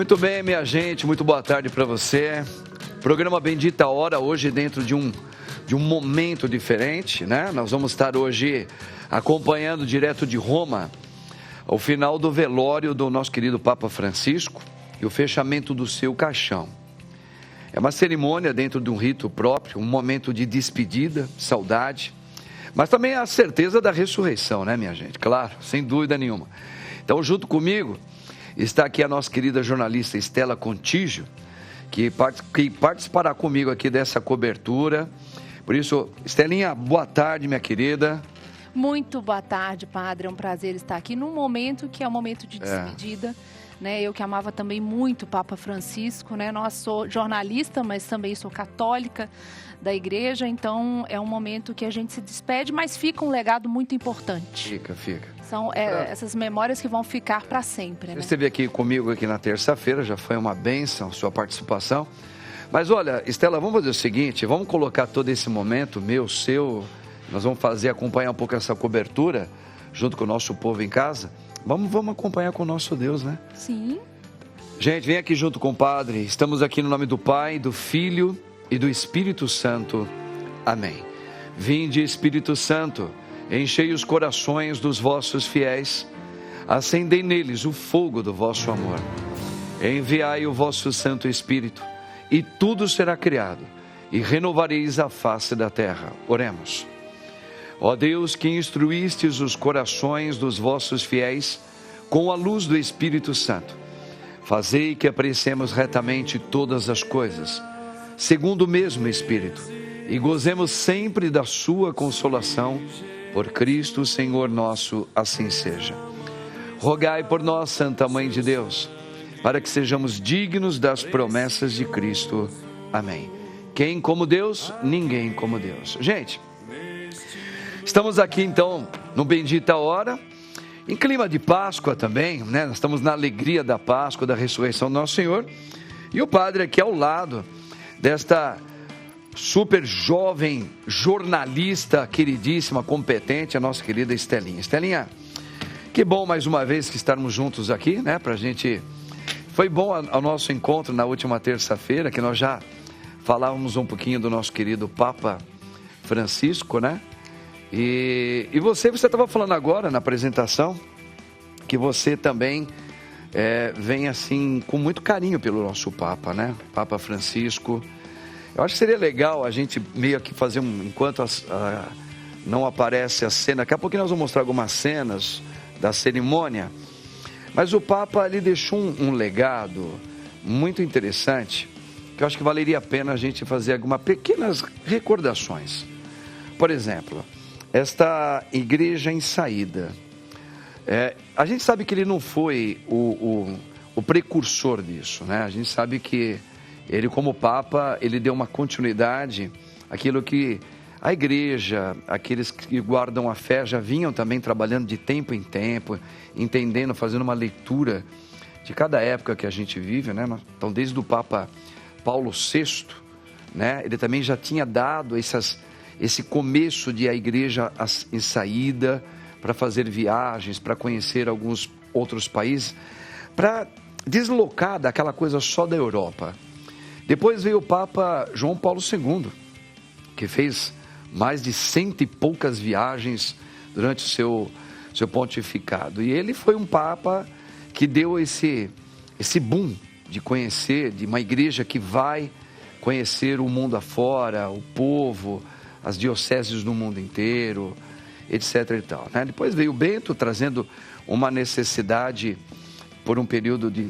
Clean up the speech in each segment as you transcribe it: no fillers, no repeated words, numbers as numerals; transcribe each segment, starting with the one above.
Muito bem, minha gente, muito boa tarde para você. Programa Bendita Hora, hoje dentro de um momento diferente, né? Nós vamos estar hoje acompanhando direto de Roma o final do velório do nosso querido Papa Francisco e o fechamento do seu caixão. É uma cerimônia dentro de um rito próprio, um momento de despedida, saudade, mas também a certeza da ressurreição, né, minha gente? Claro, sem dúvida nenhuma. Então, junto comigo está aqui a nossa querida jornalista Estela Contígio, que participará comigo aqui dessa cobertura. Por isso, Estelinha, boa tarde, minha querida. Muito boa tarde, padre. É um prazer estar aqui num momento que é um momento de despedida. Né? Eu que amava também muito o Papa Francisco, né? Nós sou jornalista, mas também sou católica da igreja, então é um momento que a gente se despede, mas fica um legado muito importante. Fica. São essas memórias que vão ficar para sempre. Você né? esteve aqui comigo aqui na terça-feira, já foi uma bênção sua participação. Mas olha, Estela, vamos fazer o seguinte, vamos colocar todo esse momento, meu, seu, nós vamos acompanhar um pouco essa cobertura, junto com o nosso povo em casa. Vamos acompanhar com o nosso Deus, né? Sim. Gente, vem aqui junto com o Padre. Estamos aqui no nome do Pai, do Filho e do Espírito Santo. Amém. Vinde, Espírito Santo, enchei os corações dos vossos fiéis, acendei neles o fogo do vosso amor. Enviai o vosso Santo Espírito, e tudo será criado, e renovareis a face da terra. Oremos. Ó Deus, que instruístes os corações dos vossos fiéis com a luz do Espírito Santo, fazei que apreciemos retamente todas as coisas, segundo o mesmo Espírito, e gozemos sempre da sua consolação, por Cristo Senhor nosso, assim seja. Rogai por nós, Santa Mãe de Deus, para que sejamos dignos das promessas de Cristo. Amém. Quem como Deus? Ninguém como Deus. Gente, estamos aqui então no Bendita Hora, em clima de Páscoa também, né? Nós estamos na alegria da Páscoa, da ressurreição do nosso Senhor. E o padre aqui ao lado desta super jovem jornalista, queridíssima, competente, a nossa querida Estelinha. Estelinha, que bom mais uma vez que estarmos juntos aqui, né? Pra gente... Foi bom o nosso encontro na última terça-feira, que nós já falávamos um pouquinho do nosso querido Papa Francisco, né? E você estava falando agora na apresentação que você também vem assim com muito carinho pelo nosso Papa, né? Papa Francisco. Eu acho que seria legal a gente meio que fazer enquanto não aparece a cena. Daqui a pouco nós vamos mostrar algumas cenas da cerimônia. Mas o Papa ele deixou um legado muito interessante, que eu acho que valeria a pena a gente fazer algumas pequenas recordações. Por exemplo, esta igreja em saída. A gente sabe que ele não foi o precursor disso, né? A gente sabe que ele, como Papa, ele deu uma continuidade àquilo que a igreja, aqueles que guardam a fé, já vinham também trabalhando de tempo em tempo, entendendo, fazendo uma leitura de cada época que a gente vive, né? Então, desde o Papa Paulo VI, né? Ele também já tinha dado esse começo de a igreja em saída, para fazer viagens, para conhecer alguns outros países, para deslocar daquela coisa só da Europa. Depois veio o Papa João Paulo II, que fez mais de 100 e poucas viagens durante o seu pontificado. E ele foi um Papa que deu esse boom de conhecer, de uma igreja que vai conhecer o mundo afora, o povo, as dioceses do mundo inteiro, etc. e tal, né? Depois veio o Bento trazendo uma necessidade por um período de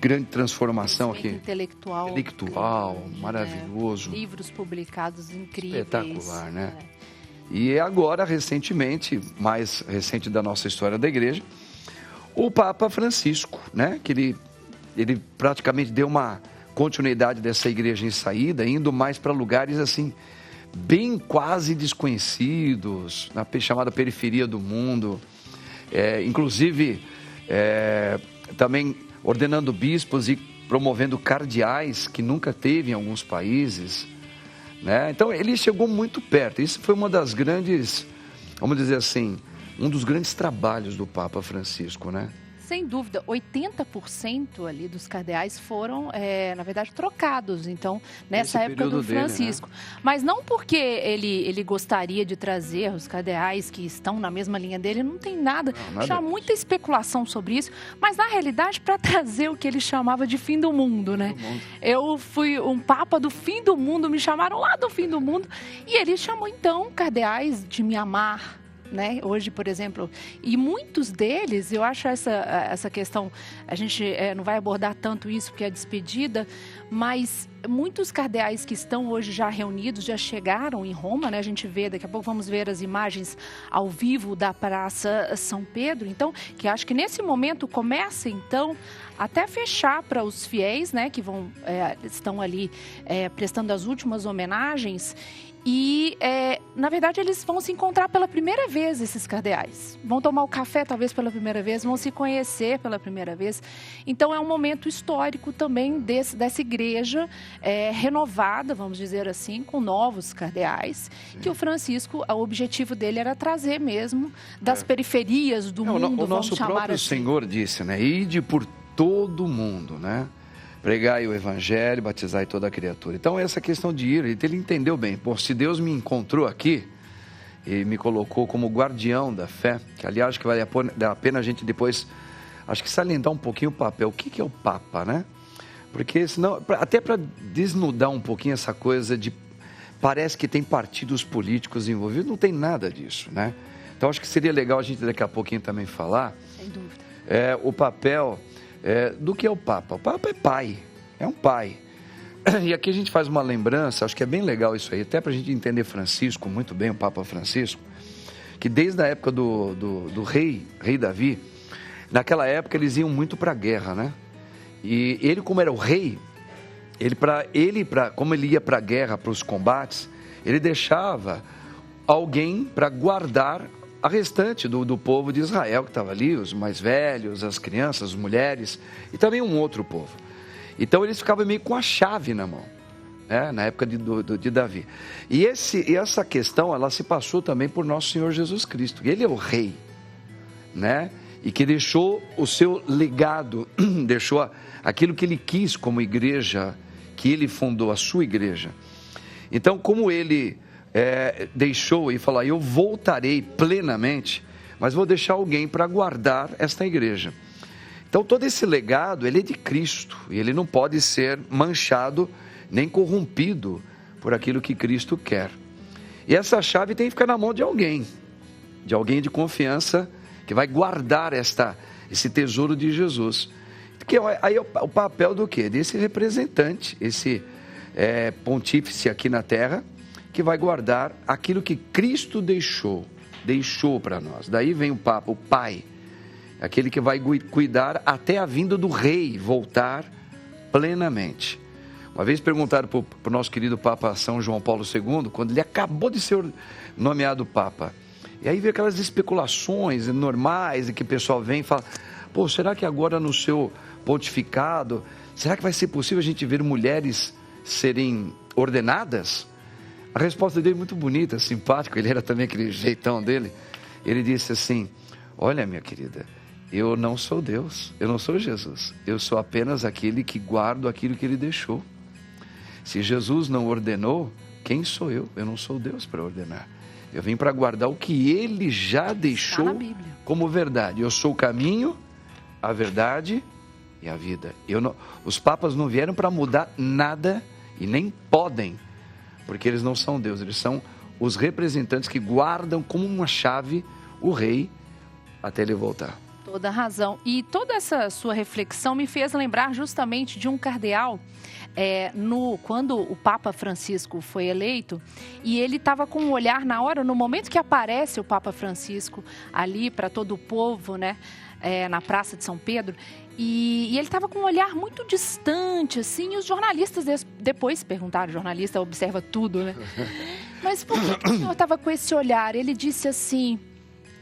grande transformação aqui. Intelectual, maravilhoso. Livros publicados incríveis. Espetacular, né? E agora, recentemente, mais recente da nossa história da igreja, o Papa Francisco, né? Que ele praticamente deu uma continuidade dessa igreja em saída, indo mais para lugares assim, bem quase desconhecidos, na chamada periferia do mundo, inclusive também ordenando bispos e promovendo cardeais que nunca teve em alguns países, né? Então ele chegou muito perto. Isso foi uma das grandes, vamos dizer assim, um dos grandes trabalhos do Papa Francisco, né? Sem dúvida, 80% ali dos cardeais foram, na verdade, trocados. Então, nessa época do Francisco. Dele, né? Mas não porque ele gostaria de trazer os cardeais que estão na mesma linha dele, não tem nada. Já há muita especulação sobre isso. Mas, na realidade, para trazer o que ele chamava de fim do mundo, né? Eu fui um papa do fim do mundo, me chamaram lá do fim do mundo. E ele chamou, então, cardeais de Mianmar, né? Hoje, por exemplo, e muitos deles, eu acho essa questão, a gente não vai abordar tanto isso porque é despedida, mas muitos cardeais que estão hoje já reunidos, já chegaram em Roma, né? A gente vê, daqui a pouco vamos ver as imagens ao vivo da Praça São Pedro, então, que acho que nesse momento começa, então, até fechar para os fiéis, né? Que estão ali prestando as últimas homenagens. E, na verdade, eles vão se encontrar pela primeira vez, esses cardeais. Vão tomar o café, talvez, pela primeira vez, vão se conhecer pela primeira vez. Então, é um momento histórico também dessa igreja renovada, vamos dizer assim, com novos cardeais. Sim. Que o Francisco, o objetivo dele era trazer mesmo das periferias do mundo, o nosso próprio assim. Senhor disse, né? Ide por todo o mundo, né? Pregai o evangelho, batizai toda a criatura. Então, essa questão de ir, ele entendeu bem. Pô, se Deus me encontrou aqui e me colocou como guardião da fé, que aliás, acho que vale a pena a gente depois, acho que salientar um pouquinho o papel. O que é o Papa, né? Porque senão, até para desnudar um pouquinho essa coisa de, parece que tem partidos políticos envolvidos, não tem nada disso, né? Então, acho que seria legal a gente daqui a pouquinho também falar. Sem dúvida. O papel... do que é o Papa? O Papa é pai, é um pai. E aqui a gente faz uma lembrança, acho que é bem legal isso aí, até para a gente entender Francisco muito bem, o Papa Francisco, que desde a época do rei Davi, naquela época eles iam muito para a guerra, né? E ele, como era o rei, como ele ia para a guerra, para os combates, ele deixava alguém para guardar a restante do povo de Israel que estava ali, os mais velhos, as crianças, as mulheres e também um outro povo. Então eles ficavam meio com a chave na mão, né, na época de Davi. E essa questão, ela se passou também por nosso Senhor Jesus Cristo. Ele é o rei, né? E que deixou o seu legado, deixou aquilo que ele quis como igreja, que ele fundou, a sua igreja. Então, como ele deixou e falou, eu voltarei plenamente, mas vou deixar alguém para guardar esta igreja. Então todo esse legado, ele é de Cristo, e ele não pode ser manchado, nem corrompido por aquilo que Cristo quer. E essa chave tem que ficar na mão de alguém de confiança, que vai guardar esse tesouro de Jesus. Que aí é o papel do quê? Desse representante, esse pontífice aqui na terra, que vai guardar aquilo que Cristo deixou para nós. Daí vem o Papa, o Pai, aquele que vai cuidar até a vinda do Rei voltar plenamente. Uma vez perguntaram para o nosso querido Papa São João Paulo II, quando ele acabou de ser nomeado Papa, e aí veio aquelas especulações normais, em que o pessoal vem e fala, pô, será que agora no seu pontificado, será que vai ser possível a gente ver mulheres serem ordenadas? A resposta dele é muito bonita, simpática, ele era também aquele jeitão dele. Ele disse assim, olha minha querida, eu não sou Deus, eu não sou Jesus, eu sou apenas aquele que guardo aquilo que ele deixou. Se Jesus não ordenou, quem sou eu? Eu não sou Deus para ordenar. Eu vim para guardar o que ele já deixou como verdade. Eu sou o caminho, a verdade e a vida. Os papas não vieram para mudar nada e nem podem, porque eles não são Deus, eles são os representantes que guardam como uma chave o rei até ele voltar. Toda razão. E toda essa sua reflexão me fez lembrar justamente de um cardeal, quando o Papa Francisco foi eleito, e ele estava com um olhar na hora, no momento que aparece o Papa Francisco ali para todo o povo, né, na Praça de São Pedro, e ele estava com um olhar muito distante, assim, e os jornalistas depois perguntaram, o jornalista observa tudo, né? Mas por que o senhor estava com esse olhar? Ele disse assim,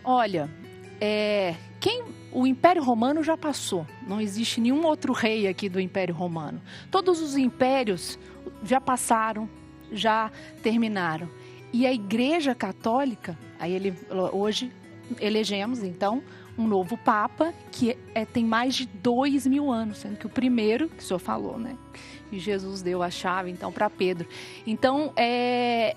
olha, o Império Romano já passou, não existe nenhum outro rei aqui do Império Romano. Todos os impérios já passaram, já terminaram. E a Igreja Católica, hoje elegemos então um novo Papa que tem mais de 2.000 anos, sendo que o primeiro, que o senhor falou, né? E Jesus deu a chave, então, para Pedro. Então,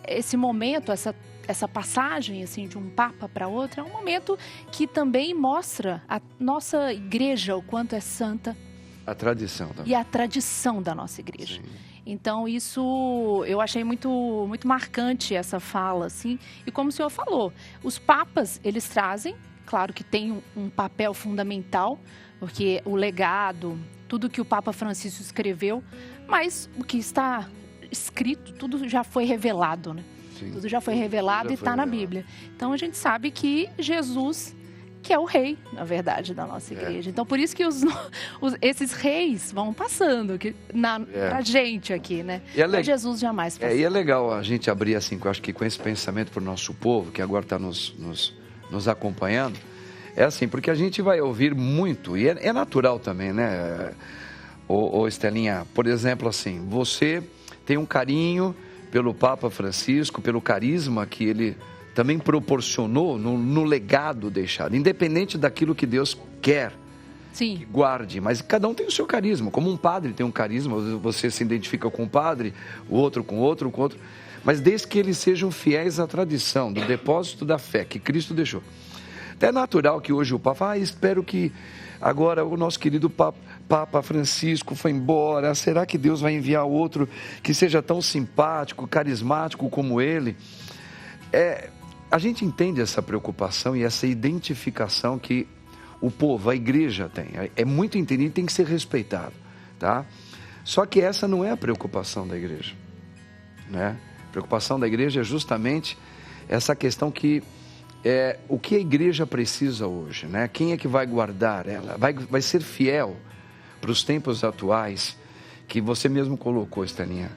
esse momento, essa passagem assim, de um Papa para outro, é um momento que também mostra a nossa igreja, o quanto é santa. A tradição também. E a tradição da nossa igreja. Sim. Então, isso eu achei muito, muito marcante, essa fala, assim. E como o senhor falou, os papas, eles trazem, claro que tem um papel fundamental, porque o legado, tudo que o Papa Francisco escreveu, mas o que está escrito, tudo já foi revelado, né? Sim. Tudo já foi revelado e está na Bíblia. Então, a gente sabe que Jesus, que é o rei, na verdade, da nossa igreja. Então, por isso que esses reis vão passando pra gente aqui, né? Mas Jesus jamais passou. E é legal a gente abrir assim, eu acho que com esse pensamento para o nosso povo, que agora está nos acompanhando, é assim, porque a gente vai ouvir muito, e é natural também, né, ô Estelinha? Por exemplo, assim, você tem um carinho pelo Papa Francisco, pelo carisma que ele também proporcionou no legado deixado, independente daquilo que Deus quer. Sim. Que guarde, mas cada um tem o seu carisma, como um padre tem um carisma, você se identifica com um padre, o outro com outro, mas desde que eles sejam fiéis à tradição, do depósito da fé que Cristo deixou. Até é natural que hoje o Papa, espero que agora o nosso querido Papa Francisco foi embora, será que Deus vai enviar outro que seja tão simpático, carismático como ele? A gente entende essa preocupação e essa identificação que o povo, a igreja tem. É muito entendido e tem que ser respeitado, tá? Só que essa não é a preocupação da igreja, né? A preocupação da igreja é justamente essa questão que o que a igreja precisa hoje, né? Quem é que vai guardar ela? Vai ser fiel para os tempos atuais, que você mesmo colocou, Estelinha.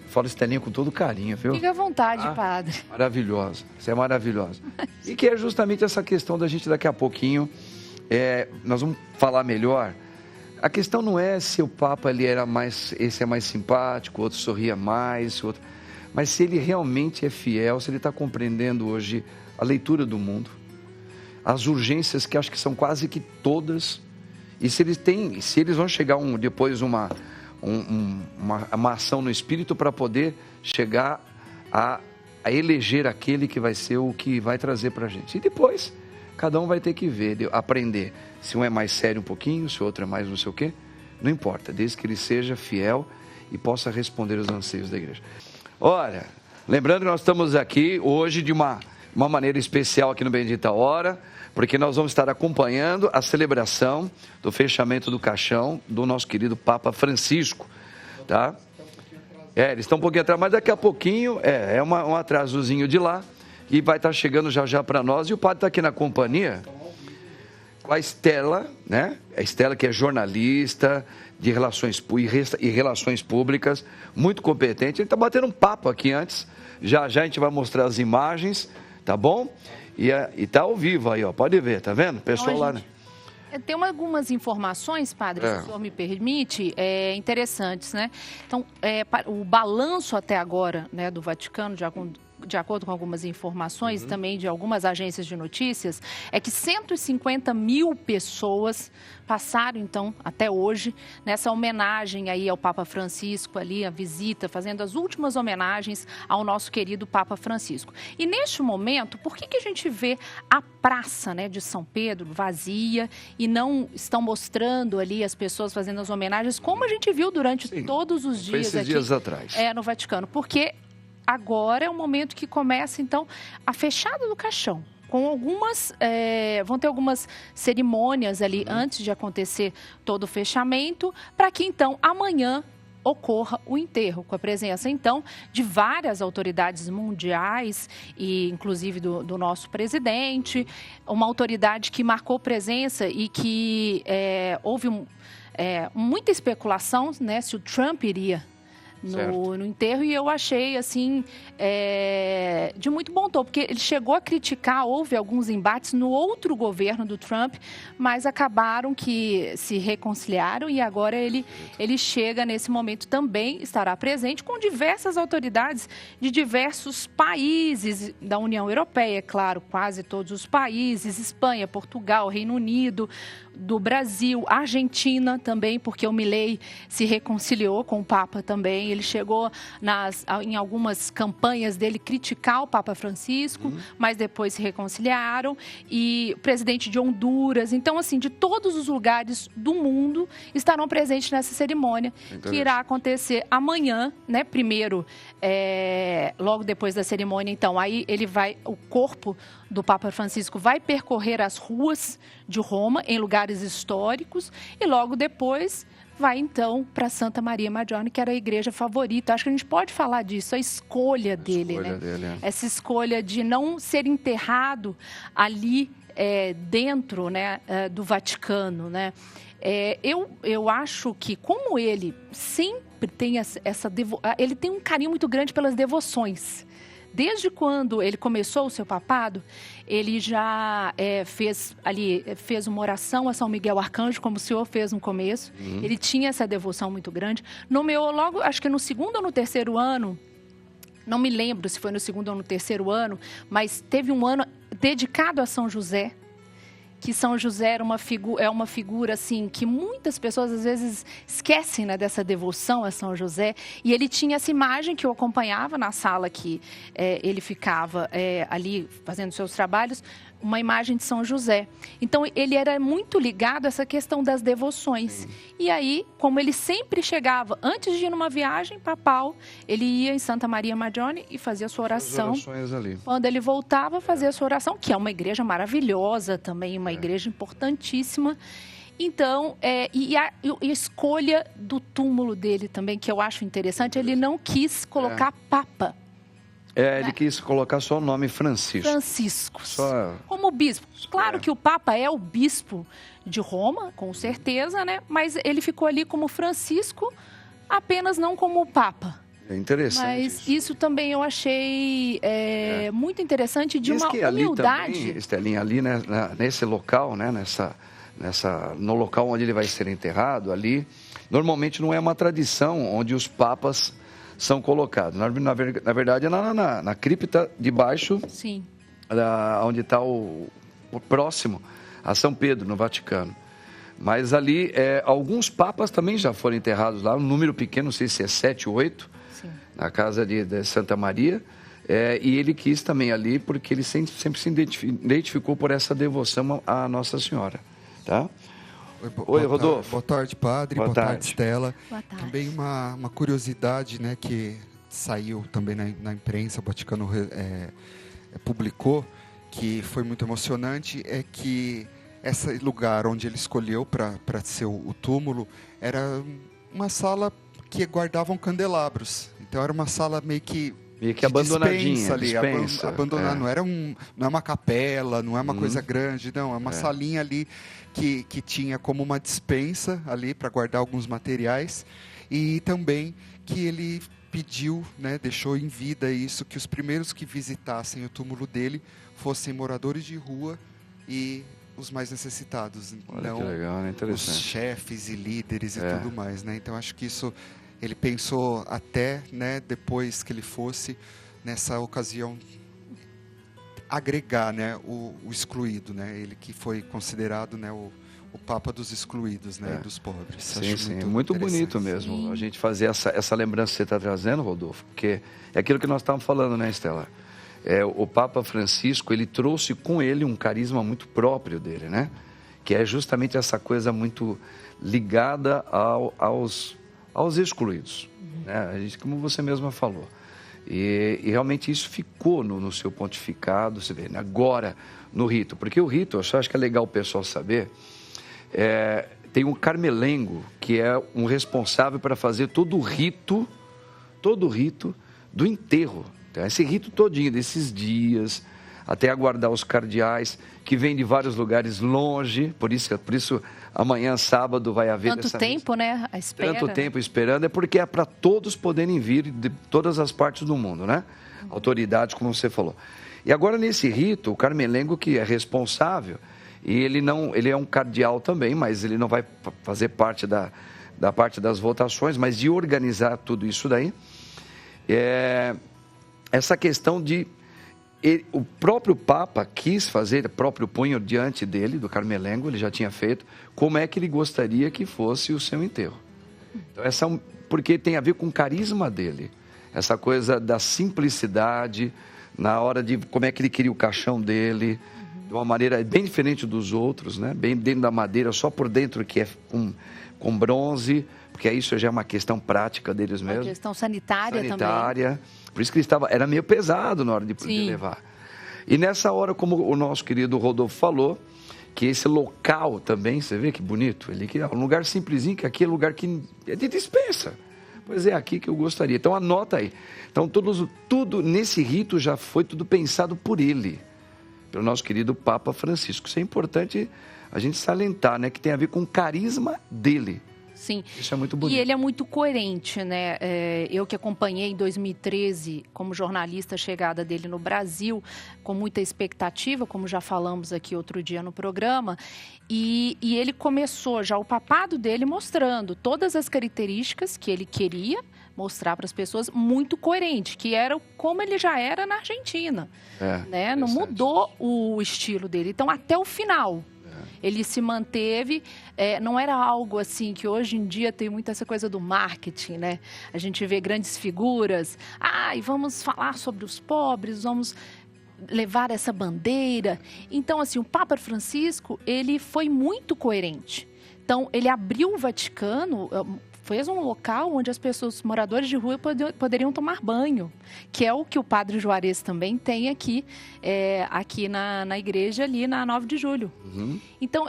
Fala Estelinha com todo carinho, viu? Fique à vontade, padre. Maravilhosa, você é maravilhosa. E que é justamente essa questão da gente daqui a pouquinho, nós vamos falar melhor. A questão não é se o Papa esse é mais simpático, o outro sorria mais, o outro, mas se ele realmente é fiel, se ele está compreendendo hoje a leitura do mundo, as urgências que acho que são quase que todas, e se eles vão chegar depois uma ação no Espírito para poder chegar a eleger aquele que vai ser o que vai trazer para a gente. E depois, cada um vai ter que ver, aprender. Se um é mais sério um pouquinho, se o outro é mais não sei o quê, não importa, desde que ele seja fiel e possa responder aos anseios da igreja. Olha, lembrando que nós estamos aqui hoje de uma maneira especial aqui no Bendita Hora, porque nós vamos estar acompanhando a celebração do fechamento do caixão do nosso querido Papa Francisco, tá? Eles estão um pouquinho atrás, mas daqui a pouquinho, um atrasozinho de lá, e vai estar chegando já para nós, e o padre está aqui na companhia com a Estela, né? A Estela, que é jornalista de relações públicas, muito competente. Ele está batendo um papo aqui antes, já a gente vai mostrar as imagens, tá bom? E tá ao vivo aí, ó, pode ver, tá vendo? O pessoal lá, né? Tem algumas informações, padre, se o senhor me permite, interessantes, né? Então, o balanço até agora, né, do Vaticano, de acordo com algumas informações, também de algumas agências de notícias, é que 150 mil pessoas passaram, então, até hoje, nessa homenagem aí ao Papa Francisco, ali, a visita, fazendo as últimas homenagens ao nosso querido Papa Francisco. E neste momento, por que a gente vê a praça, né, de São Pedro vazia e não estão mostrando ali as pessoas fazendo as homenagens, como a gente viu durante todos os dias esses aqui, dias atrás, no Vaticano? Porque agora é o momento que começa, então, a fechada do caixão. Com vão ter algumas cerimônias ali antes de acontecer todo o fechamento, para que, então, amanhã ocorra o enterro, com a presença, então, de várias autoridades mundiais, e inclusive do nosso presidente, uma autoridade que marcou presença e que houve muita especulação, né, se o Trump iria, no enterro, e eu achei, assim, de muito bom tom, porque ele chegou a criticar, houve alguns embates no outro governo do Trump, mas acabaram que se reconciliaram, e agora ele chega nesse momento também, estará presente com diversas autoridades de diversos países da União Europeia, claro, quase todos os países, Espanha, Portugal, Reino Unido, do Brasil, Argentina também, porque o Milei se reconciliou com o Papa também. Ele chegou em algumas campanhas dele criticar o Papa Francisco, mas depois se reconciliaram. E o presidente de Honduras. Então, assim, de todos os lugares do mundo estarão presentes nessa cerimônia, que irá acontecer amanhã, né? Primeiro, logo depois da cerimônia, então, aí o corpo do Papa Francisco vai percorrer as ruas de Roma, em lugares históricos, e logo depois vai, então, para Santa Maria Maggiore, que era a igreja favorita. Acho que a gente pode falar disso, a escolha dele, né? Essa escolha de não ser enterrado ali dentro, né, do Vaticano, né? Eu acho que, como ele sempre tem ele tem um carinho muito grande pelas devoções. Desde quando ele começou o seu papado, ele já fez uma oração a São Miguel Arcanjo, como o senhor fez no começo. Ele tinha essa devoção muito grande. Nomeou logo, acho que no segundo ou no terceiro ano, não me lembro se foi no segundo ou no terceiro ano, mas teve um ano dedicado a São José, que São José é uma figura assim, que muitas pessoas às vezes esquecem, né, dessa devoção a São José. E ele tinha essa imagem que eu acompanhava na sala que ele ficava ali fazendo seus trabalhos, uma imagem de São José. Então, ele era muito ligado a essa questão das devoções. Sim. E aí, como ele sempre chegava, antes de ir numa viagem papal, ele ia em Santa Maria Maggiore e fazia a sua oração. As orações ali. Quando ele voltava, fazia a sua oração, que é uma igreja maravilhosa também, uma igreja importantíssima. Então, e a escolha do túmulo dele também, que eu acho interessante, ele não quis colocar Papa. Ele quis colocar só o nome Francisco. Francisco. Como bispo. Claro que o Papa é o bispo de Roma, com certeza, né? Mas ele ficou ali como Francisco, apenas não como o Papa. É interessante. Mas isso também eu achei muito interessante, de uma humildade. Ali também, Estelinha, ali, né, nesse local, né, no local onde ele vai ser enterrado, ali, normalmente não é uma tradição onde os papas são colocados. Na verdade, é na cripta de baixo. Sim. Onde está o próximo a São Pedro, no Vaticano. Mas ali, alguns papas também já foram enterrados lá, um número pequeno, não sei se é 7 ou 8, sim, na casa de Santa Maria. E ele quis também ali, porque ele sempre se identificou por essa devoção à Nossa Senhora. Tá? Oi, Rodolfo. Boa tarde, padre. Boa tarde, Estela. Boa tarde. Também uma curiosidade, né, que saiu também na imprensa, o Vaticano publicou, que foi muito emocionante, é que esse lugar onde ele escolheu para ser o túmulo era uma sala que guardavam candelabros. Então era uma sala meio que abandonadinha, dispensa. Abandonada, não é uma capela, não é uma coisa grande, não, é uma salinha ali que tinha como uma dispensa ali para guardar alguns materiais, e também que ele pediu, né, deixou em vida isso, que os primeiros que visitassem o túmulo dele fossem moradores de rua e os mais necessitados. Olha, não que legal, né? Interessante. Os chefes e líderes e tudo mais, né? Então acho que isso ele pensou até, né, depois que ele fosse, nessa ocasião, agregar, né, o excluído, né, ele que foi considerado, né, o Papa dos excluídos, né, dos pobres. Sim, muito bonito mesmo. Sim. A gente fazer essa lembrança que você está trazendo, Rodolfo, porque é aquilo que nós estávamos falando, né, Estela? O Papa Francisco, ele trouxe com ele um carisma muito próprio dele, né, que é justamente essa coisa muito ligada aos excluídos, né? Como você mesma falou. E realmente isso ficou no seu pontificado, você vê, né? Agora no rito, porque o rito, eu acho que é legal o pessoal saber, tem um carmelengo que é um responsável para fazer todo o rito do enterro. Então, esse rito todinho, desses dias, até aguardar os cardeais, que vêm de vários lugares longe, por isso amanhã, sábado, vai haver tanto tempo, né? A espera. Tanto tempo esperando, é porque é para todos poderem vir de todas as partes do mundo, né? Autoridades, como você falou. E agora, nesse rito, o Carmelengo, que é responsável, e ele é um cardeal também, mas ele não vai fazer parte da parte das votações, mas de organizar tudo isso daí. Essa questão de... o próprio Papa quis fazer, o próprio punho diante dele, do Carmelengo, ele já tinha feito, como é que ele gostaria que fosse o seu enterro. Então, porque tem a ver com o carisma dele, essa coisa da simplicidade, na hora de como é que ele queria o caixão dele, de uma maneira bem diferente dos outros, né? Bem dentro da madeira, só por dentro que é com bronze, porque isso já é uma questão prática deles mesmo. Uma questão sanitária também. Por isso que era meio pesado na hora de levar. E nessa hora, como o nosso querido Rodolfo falou, que esse local também, você vê que bonito, ele queria um lugar simplesinho, que aqui é lugar que é de dispensa. Pois é aqui que eu gostaria. Então anota aí. Então tudo nesse rito já foi tudo pensado por ele, pelo nosso querido Papa Francisco. Isso é importante a gente salientar, né? Que tem a ver com o carisma dele. Sim. Isso é muito bonito. E ele é muito coerente, né? Eu que acompanhei em 2013, como jornalista, a chegada dele no Brasil, com muita expectativa, como já falamos aqui outro dia no programa, e ele começou já o papado dele mostrando todas as características que ele queria mostrar para as pessoas, muito coerente, que era como ele já era na Argentina, né? Não mudou o estilo dele. Então, até o final, ele se manteve, não era algo assim que hoje em dia tem muito essa coisa do marketing, né? A gente vê grandes figuras, e vamos falar sobre os pobres, vamos levar essa bandeira. Então, assim, o Papa Francisco, ele foi muito coerente. Então, ele abriu o Vaticano, fez um local onde as pessoas, moradores de rua, poderiam tomar banho, que é o que o Padre Juarez também tem aqui na igreja, ali na 9 de julho. Então,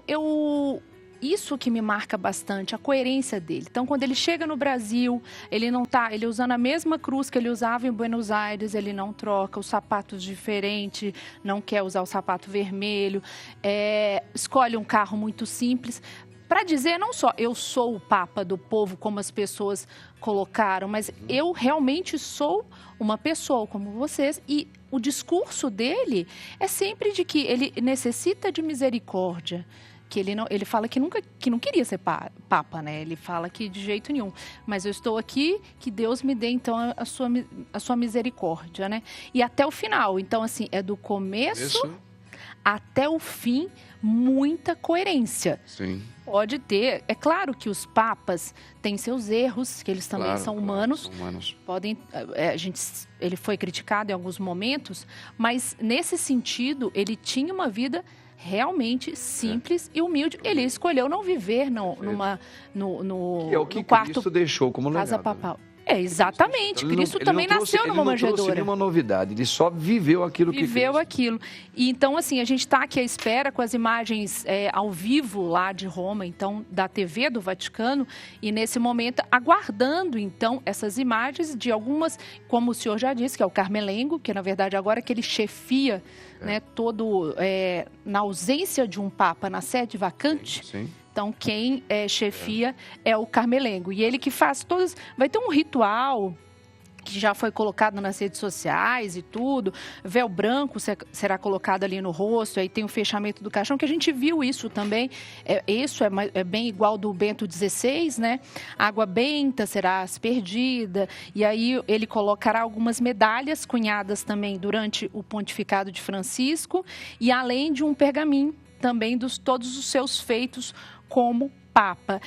isso que me marca bastante, a coerência dele. Então, quando ele chega no Brasil, ele usando a mesma cruz que ele usava em Buenos Aires, ele não troca, os sapatos diferentes, não quer usar o sapato vermelho, escolhe um carro muito simples, para dizer não só eu sou o Papa do povo, como as pessoas colocaram, mas eu realmente sou uma pessoa como vocês. E o discurso dele é sempre de que ele necessita de misericórdia, que ele fala que não queria ser Papa, né? Ele fala que de jeito nenhum, mas eu estou aqui, que Deus me dê então a sua misericórdia, né? E até o final, então assim, é do começo até o fim, muita coerência. Sim. Pode ter. É claro que os papas têm seus erros, que eles também são humanos. São humanos. Ele foi criticado em alguns momentos, mas nesse sentido, ele tinha uma vida realmente simples e humilde. Ele escolheu não viver no que é o que quarto Cristo deixou como legado. Casa papal. Exatamente. Cristo também nasceu numa manjedoura. Ele não trouxe nenhuma novidade, ele só viveu aquilo que viveu aquilo. E então, assim, a gente está aqui à espera com as imagens ao vivo lá de Roma, então, da TV do Vaticano, e nesse momento, aguardando, então, essas imagens de algumas, como o senhor já disse, que é o Carmelengo, que na verdade agora que ele chefia, né, na ausência de um Papa na sede vacante. Sim. Então, quem chefia é o Carmelengo. E ele que faz todas... Vai ter um ritual que já foi colocado nas redes sociais e tudo. Véu branco será colocado ali no rosto. Aí tem o fechamento do caixão, que a gente viu isso também. Isso é bem igual do Bento XVI, né? Água benta será aspergida. E aí ele colocará algumas medalhas cunhadas também durante o pontificado de Francisco. E além de um pergaminho também todos os seus feitos como Papa.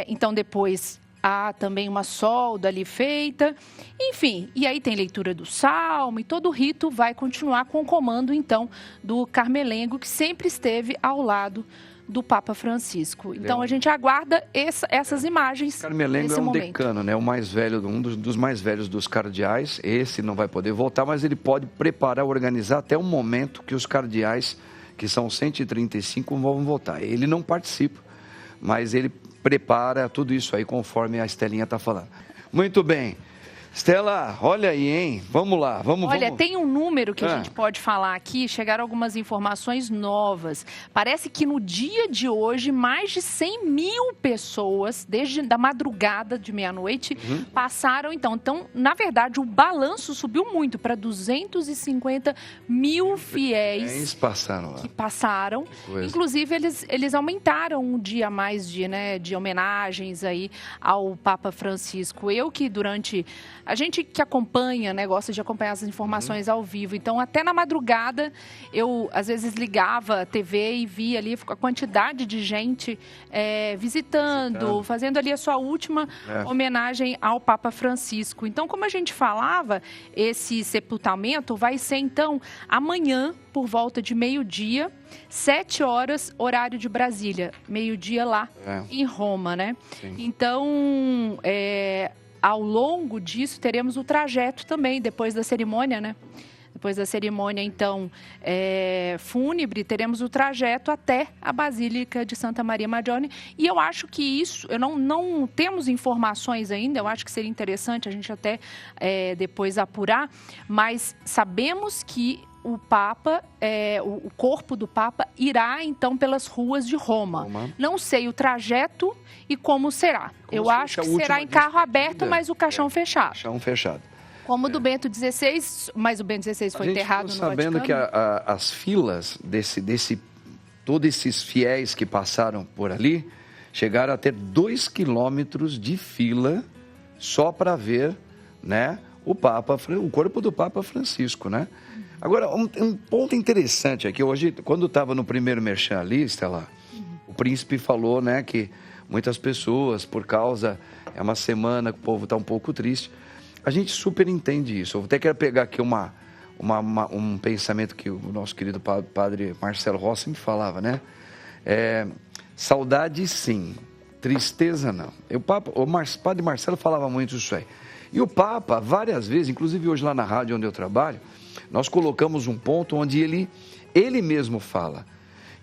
Então, depois há também uma solda ali feita. Enfim, e aí tem leitura do Salmo e todo o rito vai continuar com o comando, então, do Carmelengo, que sempre esteve ao lado do Papa Francisco. Então, a gente aguarda essas imagens. Carmelengo é um decano, né? O mais velho, um dos mais velhos dos cardeais. Esse não vai poder voltar, mas ele pode preparar, organizar até o momento que os cardeais, que são 135, vão votar. Ele não participa, mas ele prepara tudo isso aí conforme a Estelinha está falando. Muito bem. Estela, olha aí, hein? Vamos lá, vamos. Tem um número que a gente pode falar aqui, chegaram algumas informações novas. Parece que no dia de hoje, mais de 100 mil pessoas, desde da madrugada de meia-noite, passaram então. Então, na verdade, o balanço subiu muito para 250 mil fiéis passaram lá. Que passaram. Inclusive, eles aumentaram um dia a mais de homenagens aí ao Papa Francisco. Eu que a gente que acompanha, né, gosta de acompanhar as informações ao vivo. Então, até na madrugada, eu, às vezes, ligava a TV e via ali a quantidade de gente visitando, fazendo ali a sua última homenagem ao Papa Francisco. Então, como a gente falava, esse sepultamento vai ser, então, amanhã, por volta de meio-dia, 7 horas, horário de Brasília. Meio-dia lá em Roma, né? Sim. Então, ao longo disso, teremos o trajeto também, depois da cerimônia, né? Depois da cerimônia, então, fúnebre, teremos o trajeto até a Basílica de Santa Maria Maggiore. E eu acho que isso, não temos informações ainda, eu acho que seria interessante a gente até depois apurar, mas sabemos que o Papa, o corpo do Papa irá, então, pelas ruas de Roma. Não sei o trajeto e como será. Eu acho que será em carro aberto, mas o caixão fechado. Caixão fechado. Como o do Bento XVI, mas o Bento XVI foi enterrado no Vaticano. Sabendo que as filas todos esses fiéis que passaram por ali, chegaram a ter 2 quilômetros de fila só para ver, né, o corpo do Papa Francisco, né? Agora, um ponto interessante aqui, hoje, quando estava no primeiro merchan ali, Estela, o príncipe falou, né, que muitas pessoas, por causa, é uma semana que o povo está um pouco triste, a gente super entende isso. Eu até quero pegar aqui um pensamento que o nosso querido padre Marcelo Rossi me falava, né? Saudade sim, tristeza não. O padre Marcelo falava muito isso aí. E o Papa, várias vezes, inclusive hoje lá na rádio onde eu trabalho, nós colocamos um ponto onde ele mesmo fala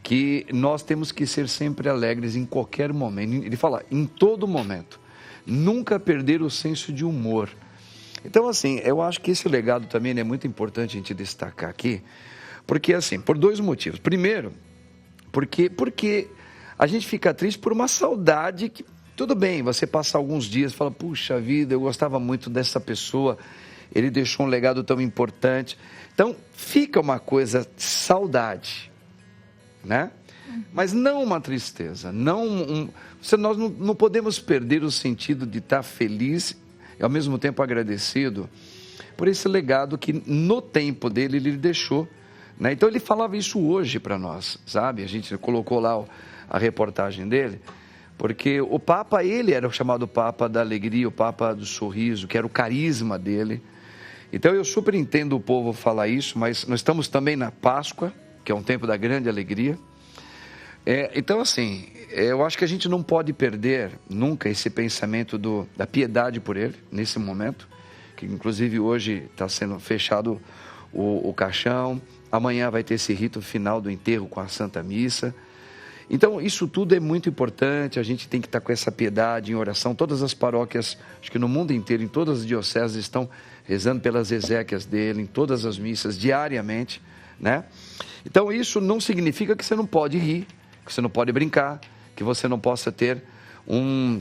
que nós temos que ser sempre alegres em qualquer momento. Ele fala, em todo momento. Nunca perder o senso de humor. Então, assim, eu acho que esse legado também é muito importante a gente destacar aqui, porque, assim, por 2 motivos. Primeiro, porque a gente fica triste por uma saudade que, tudo bem, você passa alguns dias e fala, puxa vida, eu gostava muito dessa pessoa, ele deixou um legado tão importante. Então, fica uma coisa, saudade, né? Mas não uma tristeza, nós não podemos perder o sentido de estar feliz e ao mesmo tempo agradecido por esse legado que no tempo dele ele deixou, né? Então ele falava isso hoje para nós, sabe? A gente colocou lá a reportagem dele, porque o Papa, ele era o chamado Papa da alegria, o Papa do sorriso, que era o carisma dele. Então eu super entendo o povo falar isso, mas nós estamos também na Páscoa, que é um tempo da grande alegria. Então, assim, eu acho que a gente não pode perder nunca esse pensamento da piedade por ele, nesse momento, que inclusive hoje está sendo fechado o caixão, amanhã vai ter esse rito final do enterro com a Santa Missa. Então, isso tudo é muito importante, a gente tem que estar com essa piedade em oração. Todas as paróquias, acho que no mundo inteiro, em todas as dioceses, estão rezando pelas exéquias dele, em todas as missas, diariamente, né? Então, isso não significa que você não pode rir, que você não pode brincar, que você não possa ter um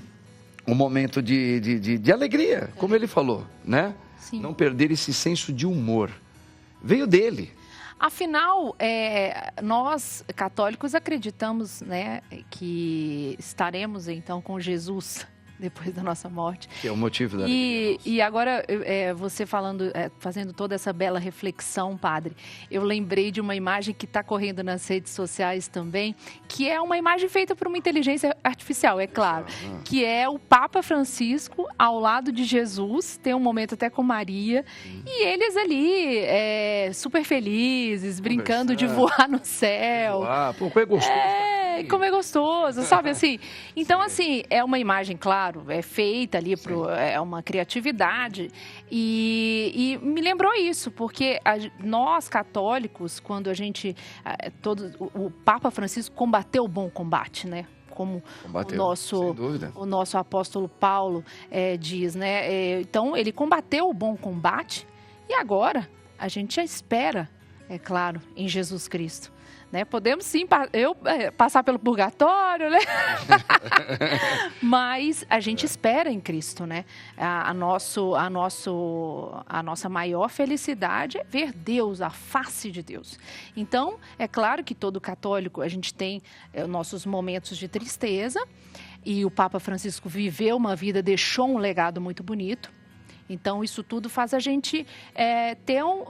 momento de alegria, como ele falou, né? Sim. Não perder esse senso de humor. Veio dele. Afinal, nós católicos acreditamos, né, que estaremos então com Jesus depois da nossa morte. Que é o motivo da alegria. E agora, você falando, fazendo toda essa bela reflexão, padre, eu lembrei de uma imagem que está correndo nas redes sociais também, que é uma imagem feita por uma inteligência artificial, é claro, que é o Papa Francisco ao lado de Jesus, tem um momento até com Maria, e eles ali super felizes, brincando de voar no céu. Pô, como é gostoso. Como é gostoso, sabe assim? Então, assim, é uma imagem, claro, é feita ali, é uma criatividade. E me lembrou isso, porque nós católicos, quando a gente... o Papa Francisco combateu o bom combate, né? como Combateu, o nosso apóstolo Paulo diz, né? Então, ele combateu o bom combate e agora a gente já espera, é claro, em Jesus Cristo. Né? Podemos sim passar pelo purgatório, né? Mas a gente espera em Cristo, né? A nossa maior felicidade é ver Deus, a face de Deus. Então, é claro que todo católico, a gente tem nossos momentos de tristeza, e o Papa Francisco viveu uma vida, deixou um legado muito bonito. Então, isso tudo faz a gente ter um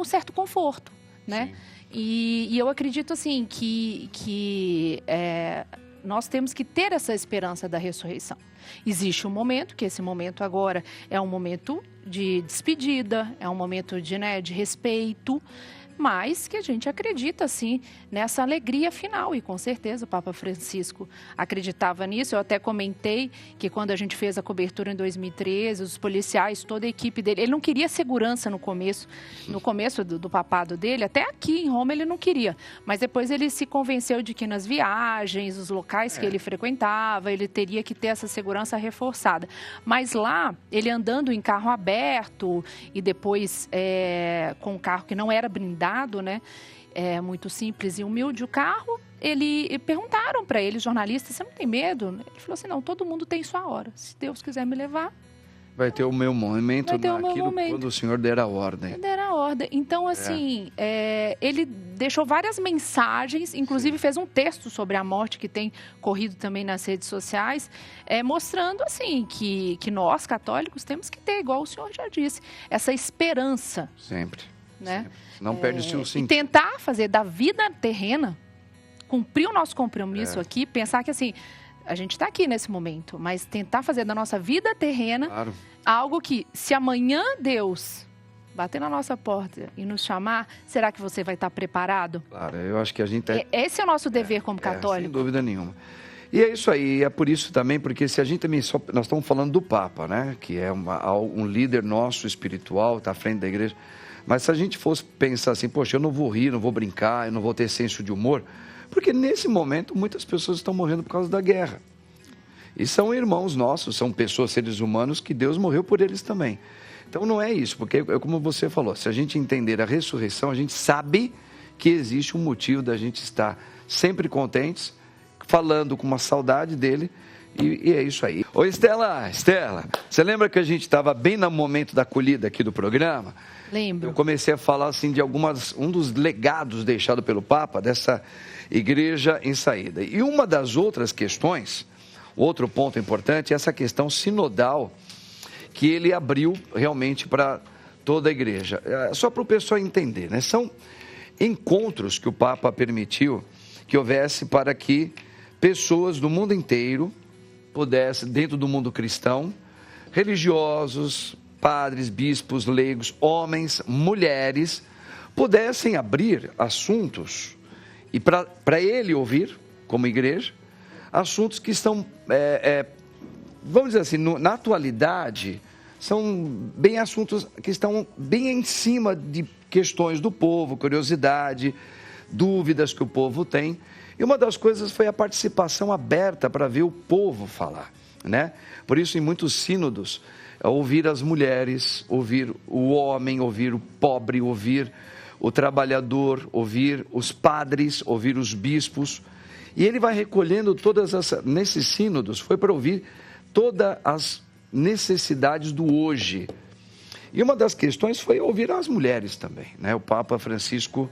certo conforto, né? E eu acredito, assim, que nós temos que ter essa esperança da ressurreição. Existe um momento, que esse momento agora é um momento de despedida, é um momento de respeito, mas que a gente acredita, assim, nessa alegria final. E com certeza o Papa Francisco acreditava nisso. Eu até comentei que quando a gente fez a cobertura em 2013, os policiais, toda a equipe dele, ele não queria segurança no começo do papado dele, até aqui em Roma ele não queria. Mas depois ele se convenceu de que nas viagens, os locais que ele frequentava, ele teria que ter essa segurança reforçada. Mas lá, ele andando em carro aberto e depois com um carro que não era blindado, né? Muito simples e humilde o carro. Perguntaram para ele, jornalistas, você não tem medo? Ele falou assim, não, todo mundo tem sua hora. Se Deus quiser me levar... Vai ter o meu momento naquilo quando o Senhor der a ordem. Então, assim, ele deixou várias mensagens, inclusive fez um texto sobre a morte que tem corrido também nas redes sociais, mostrando, assim, que nós, católicos, temos que ter, igual o senhor já disse, essa esperança. Sempre. Né? Sempre. Não perde o seu sentido. E tentar fazer da vida terrena, cumprir o nosso compromisso aqui, pensar que, assim, a gente está aqui nesse momento, mas tentar fazer da nossa vida terrena algo que, se amanhã Deus bater na nossa porta e nos chamar, será que você vai estar preparado? Claro, eu acho que a gente... Esse é o nosso dever como católico. Sem dúvida nenhuma. E é isso aí, é por isso também, porque se a gente também nós estamos falando do Papa, né? Que é um líder nosso espiritual, está à frente da igreja. Mas se a gente fosse pensar assim, poxa, eu não vou rir, não vou brincar, eu não vou ter senso de humor, porque nesse momento muitas pessoas estão morrendo por causa da guerra. E são irmãos nossos, são pessoas, seres humanos, que Deus morreu por eles também. Então não é isso, porque como você falou, se a gente entender a ressurreição, a gente sabe que existe um motivo da gente estar sempre contentes, falando com uma saudade dele, e é isso aí. Ô Estela, você lembra que a gente estava bem no momento da acolhida aqui do programa? Lembro. Eu comecei a falar assim de um dos legados deixado pelo Papa, dessa igreja em saída. E uma das outras questões, outro ponto importante, é essa questão sinodal que ele abriu realmente para toda a igreja. Só para o pessoal entender, né? São encontros que o Papa permitiu que houvesse para que pessoas do mundo inteiro pudessem, dentro do mundo cristão, religiosos, padres, bispos, leigos, homens, mulheres, pudessem abrir assuntos e para ele ouvir, como igreja, assuntos que estão, vamos dizer assim, na atualidade, são bem assuntos que estão bem em cima de questões do povo, curiosidade, dúvidas que o povo tem. E uma das coisas foi a participação aberta para ver o povo falar, né? Por isso, em muitos sínodos, ouvir as mulheres, ouvir o homem, ouvir o pobre, ouvir o trabalhador, ouvir os padres, ouvir os bispos. E ele vai recolhendo nesses sínodos, foi para ouvir todas as necessidades do hoje. E uma das questões foi ouvir as mulheres também, né? O Papa Francisco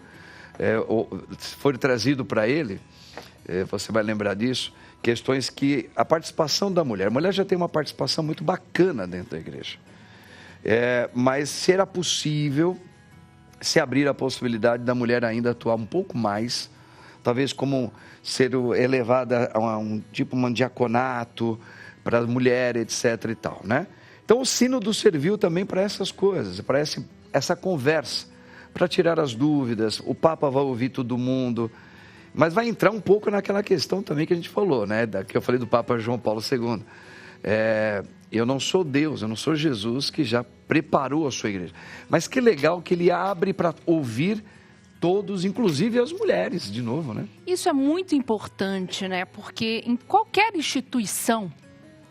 foi trazido para ele, você vai lembrar disso, questões que a participação da mulher, a mulher já tem uma participação muito bacana dentro da igreja, mas será possível se abrir a possibilidade da mulher ainda atuar um pouco mais, talvez como ser elevada a um diaconato para as mulheres, etc. e tal, né? Então o sínodo serviu também para essas coisas, para essa conversa, para tirar as dúvidas. O Papa vai ouvir todo mundo, mas vai entrar um pouco naquela questão também que a gente falou, né? Que eu falei do Papa João Paulo II. Eu não sou Deus, eu não sou Jesus que já preparou a sua igreja. Mas que legal que ele abre para ouvir todos, inclusive as mulheres, de novo, né? Isso é muito importante, né? Porque em qualquer instituição,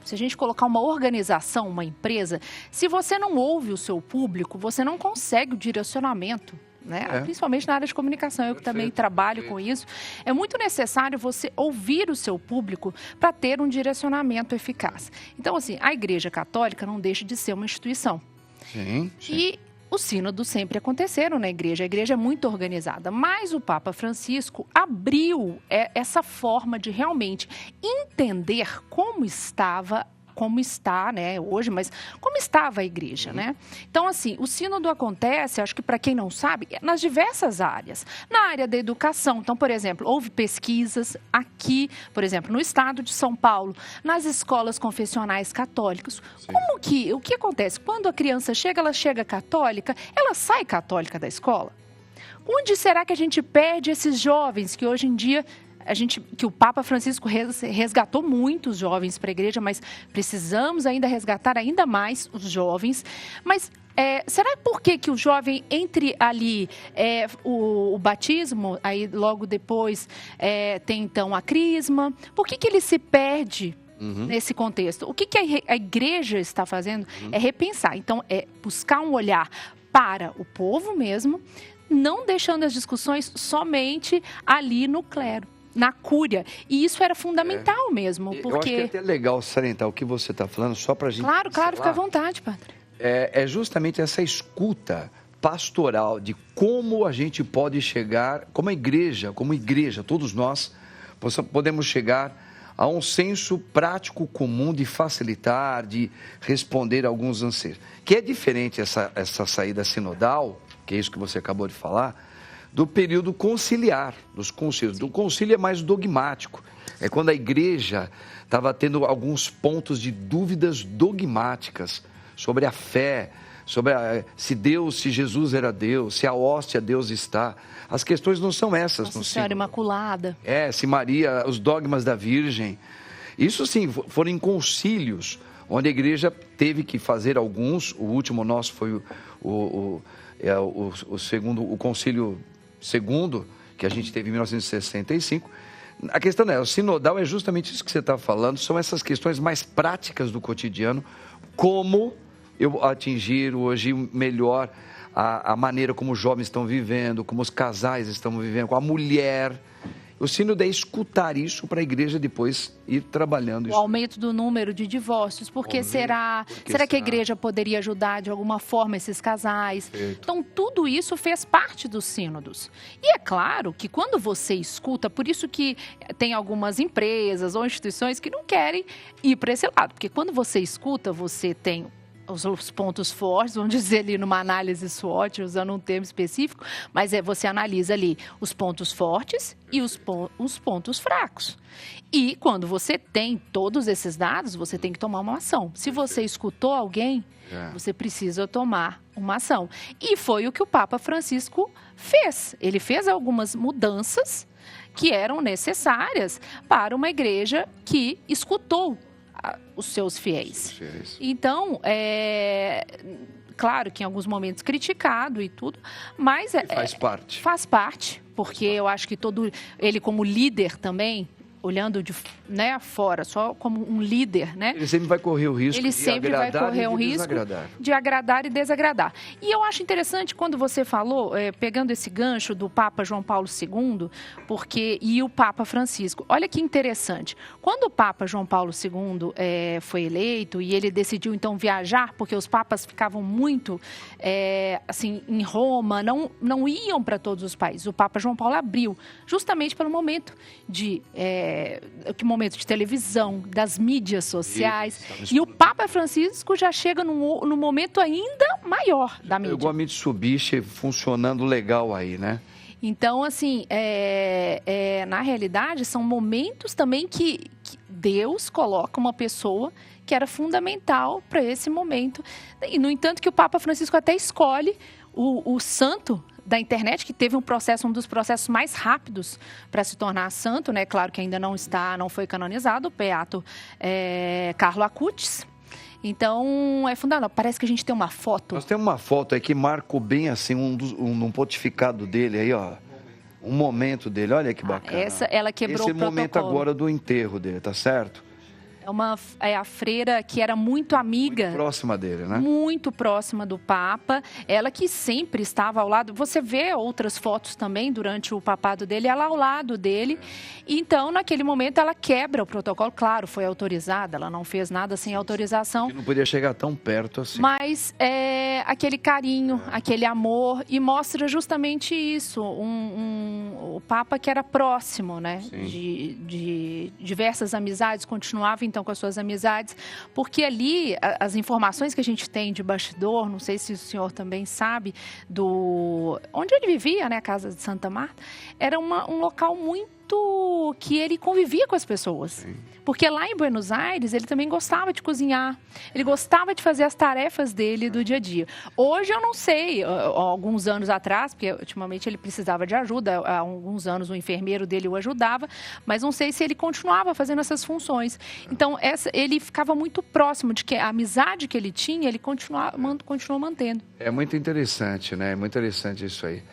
se a gente colocar uma organização, uma empresa, se você não ouve o seu público, você não consegue o direcionamento, né? Principalmente na área de comunicação, eu que também trabalho com isso. É muito necessário você ouvir o seu público para ter um direcionamento eficaz. Então, assim, a Igreja Católica não deixa de ser uma instituição. Sim. E os sínodos sempre aconteceram na igreja, a igreja é muito organizada, mas o Papa Francisco abriu essa forma de realmente entender como está, né, hoje, mas como estava a igreja, né? Então, assim, o sínodo acontece, acho que para quem não sabe, nas diversas áreas. Na área da educação, então, por exemplo, houve pesquisas aqui, por exemplo, no estado de São Paulo, nas escolas confessionais católicas. O que acontece? Quando a criança chega, ela chega católica, ela sai católica da escola? Onde será que a gente perde esses jovens que hoje em dia que o Papa Francisco resgatou muitos jovens para a igreja, mas precisamos ainda resgatar ainda mais os jovens. Mas será por que o jovem entre ali o batismo, aí logo depois tem então a crisma? Por que ele se perde nesse contexto? O que a igreja está fazendo é repensar. Então, é buscar um olhar para o povo mesmo, não deixando as discussões somente ali no clero, na cúria. E isso era fundamental mesmo, porque... Eu acho que é até legal salientar o que você está falando, só para a gente... Claro, fica à vontade, padre. É justamente essa escuta pastoral de como a gente pode chegar, como igreja, todos nós podemos chegar a um senso prático comum de facilitar, de responder a alguns anseios. Que é diferente essa saída sinodal, que é isso que você acabou de falar, do período conciliar, dos concílios. Do concílio é mais dogmático. É quando a igreja estava tendo alguns pontos de dúvidas dogmáticas sobre a fé, sobre se Jesus era Deus, se a hóstia Deus está. As questões não são essas. Nossa Senhora Imaculada. Se Maria, os dogmas da Virgem. Isso sim, foram em concílios, onde a igreja teve que fazer alguns. O último nosso foi o concílio segundo, que a gente teve em 1965. A questão o sinodal é justamente isso que você está falando, são essas questões mais práticas do cotidiano, como eu atingir hoje melhor a maneira como os jovens estão vivendo, como os casais estão vivendo, com a mulher. O sínodo é escutar isso para a igreja depois ir trabalhando isso. O aumento do número de divórcios, será que a igreja poderia ajudar de alguma forma esses casais? Perfeito. Então, tudo isso fez parte dos sínodos. E é claro que quando você escuta, por isso que tem algumas empresas ou instituições que não querem ir para esse lado, porque quando você escuta, você tem os pontos fortes, vamos dizer ali numa análise SWOT, usando um termo específico, mas você analisa ali os pontos fortes e os pontos fracos. E quando você tem todos esses dados, você tem que tomar uma ação. Se você escutou alguém, você precisa tomar uma ação. E foi o que o Papa Francisco fez. Ele fez algumas mudanças que eram necessárias para uma igreja que escutou os seus fiéis. Então, claro que em alguns momentos criticado e tudo, mas faz parte, porque eu acho que ele como líder também, olhando de fora, só como um líder, né? Ele sempre vai correr o risco de agradar e desagradar. E eu acho interessante quando você falou, pegando esse gancho do Papa João Paulo II, e o Papa Francisco. Olha que interessante. Quando o Papa João Paulo II foi eleito e ele decidiu então viajar, porque os papas ficavam muito assim em Roma, não iam para todos os países. O Papa João Paulo abriu, justamente pelo momento de televisão, das mídias sociais. E o Papa Francisco já chega num momento ainda maior da mídia. Igual a Mitsubishi funcionando legal aí, né? Então, assim, na realidade, são momentos também que Deus coloca uma pessoa que era fundamental para esse momento. E, no entanto, que o Papa Francisco até escolhe o santo da internet, que teve um dos processos mais rápidos para se tornar santo, né? Claro que ainda não foi canonizado, o beato Carlo Acutis. Então, é fundamental. Parece que a gente tem uma foto. Nós temos uma foto aí que marcou bem assim um pontificado dele aí, ó. Um momento dele, olha que bacana. Essa, ela quebrou o protocolo. Esse momento agora do enterro dele, tá certo? É a freira que era muito amiga. Muito próxima dele, né? Muito próxima do Papa. Ela que sempre estava ao lado. Você vê outras fotos também durante o papado dele, ela ao lado dele. Então, naquele momento, ela quebra o protocolo. Claro, foi autorizada, ela não fez nada sem autorização. Que não podia chegar tão perto assim. Mas aquele carinho, aquele amor, e mostra justamente isso. O Papa que era próximo, né? De diversas amizades, continuava então com as suas amizades, porque ali as informações que a gente tem de bastidor, não sei se o senhor também sabe, onde ele vivia, né, a casa de Santa Marta, era um local muito que ele convivia com as pessoas. Sim. Porque lá em Buenos Aires, ele também gostava de cozinhar, ele gostava de fazer as tarefas dele do dia a dia. Hoje eu não sei, alguns anos atrás, porque ultimamente ele precisava de ajuda, há alguns anos o enfermeiro dele o ajudava, mas não sei se ele continuava fazendo essas funções. Então, ele ficava muito próximo de que a amizade que ele tinha, ele continuou mantendo. É muito interessante, né? É muito interessante isso aí.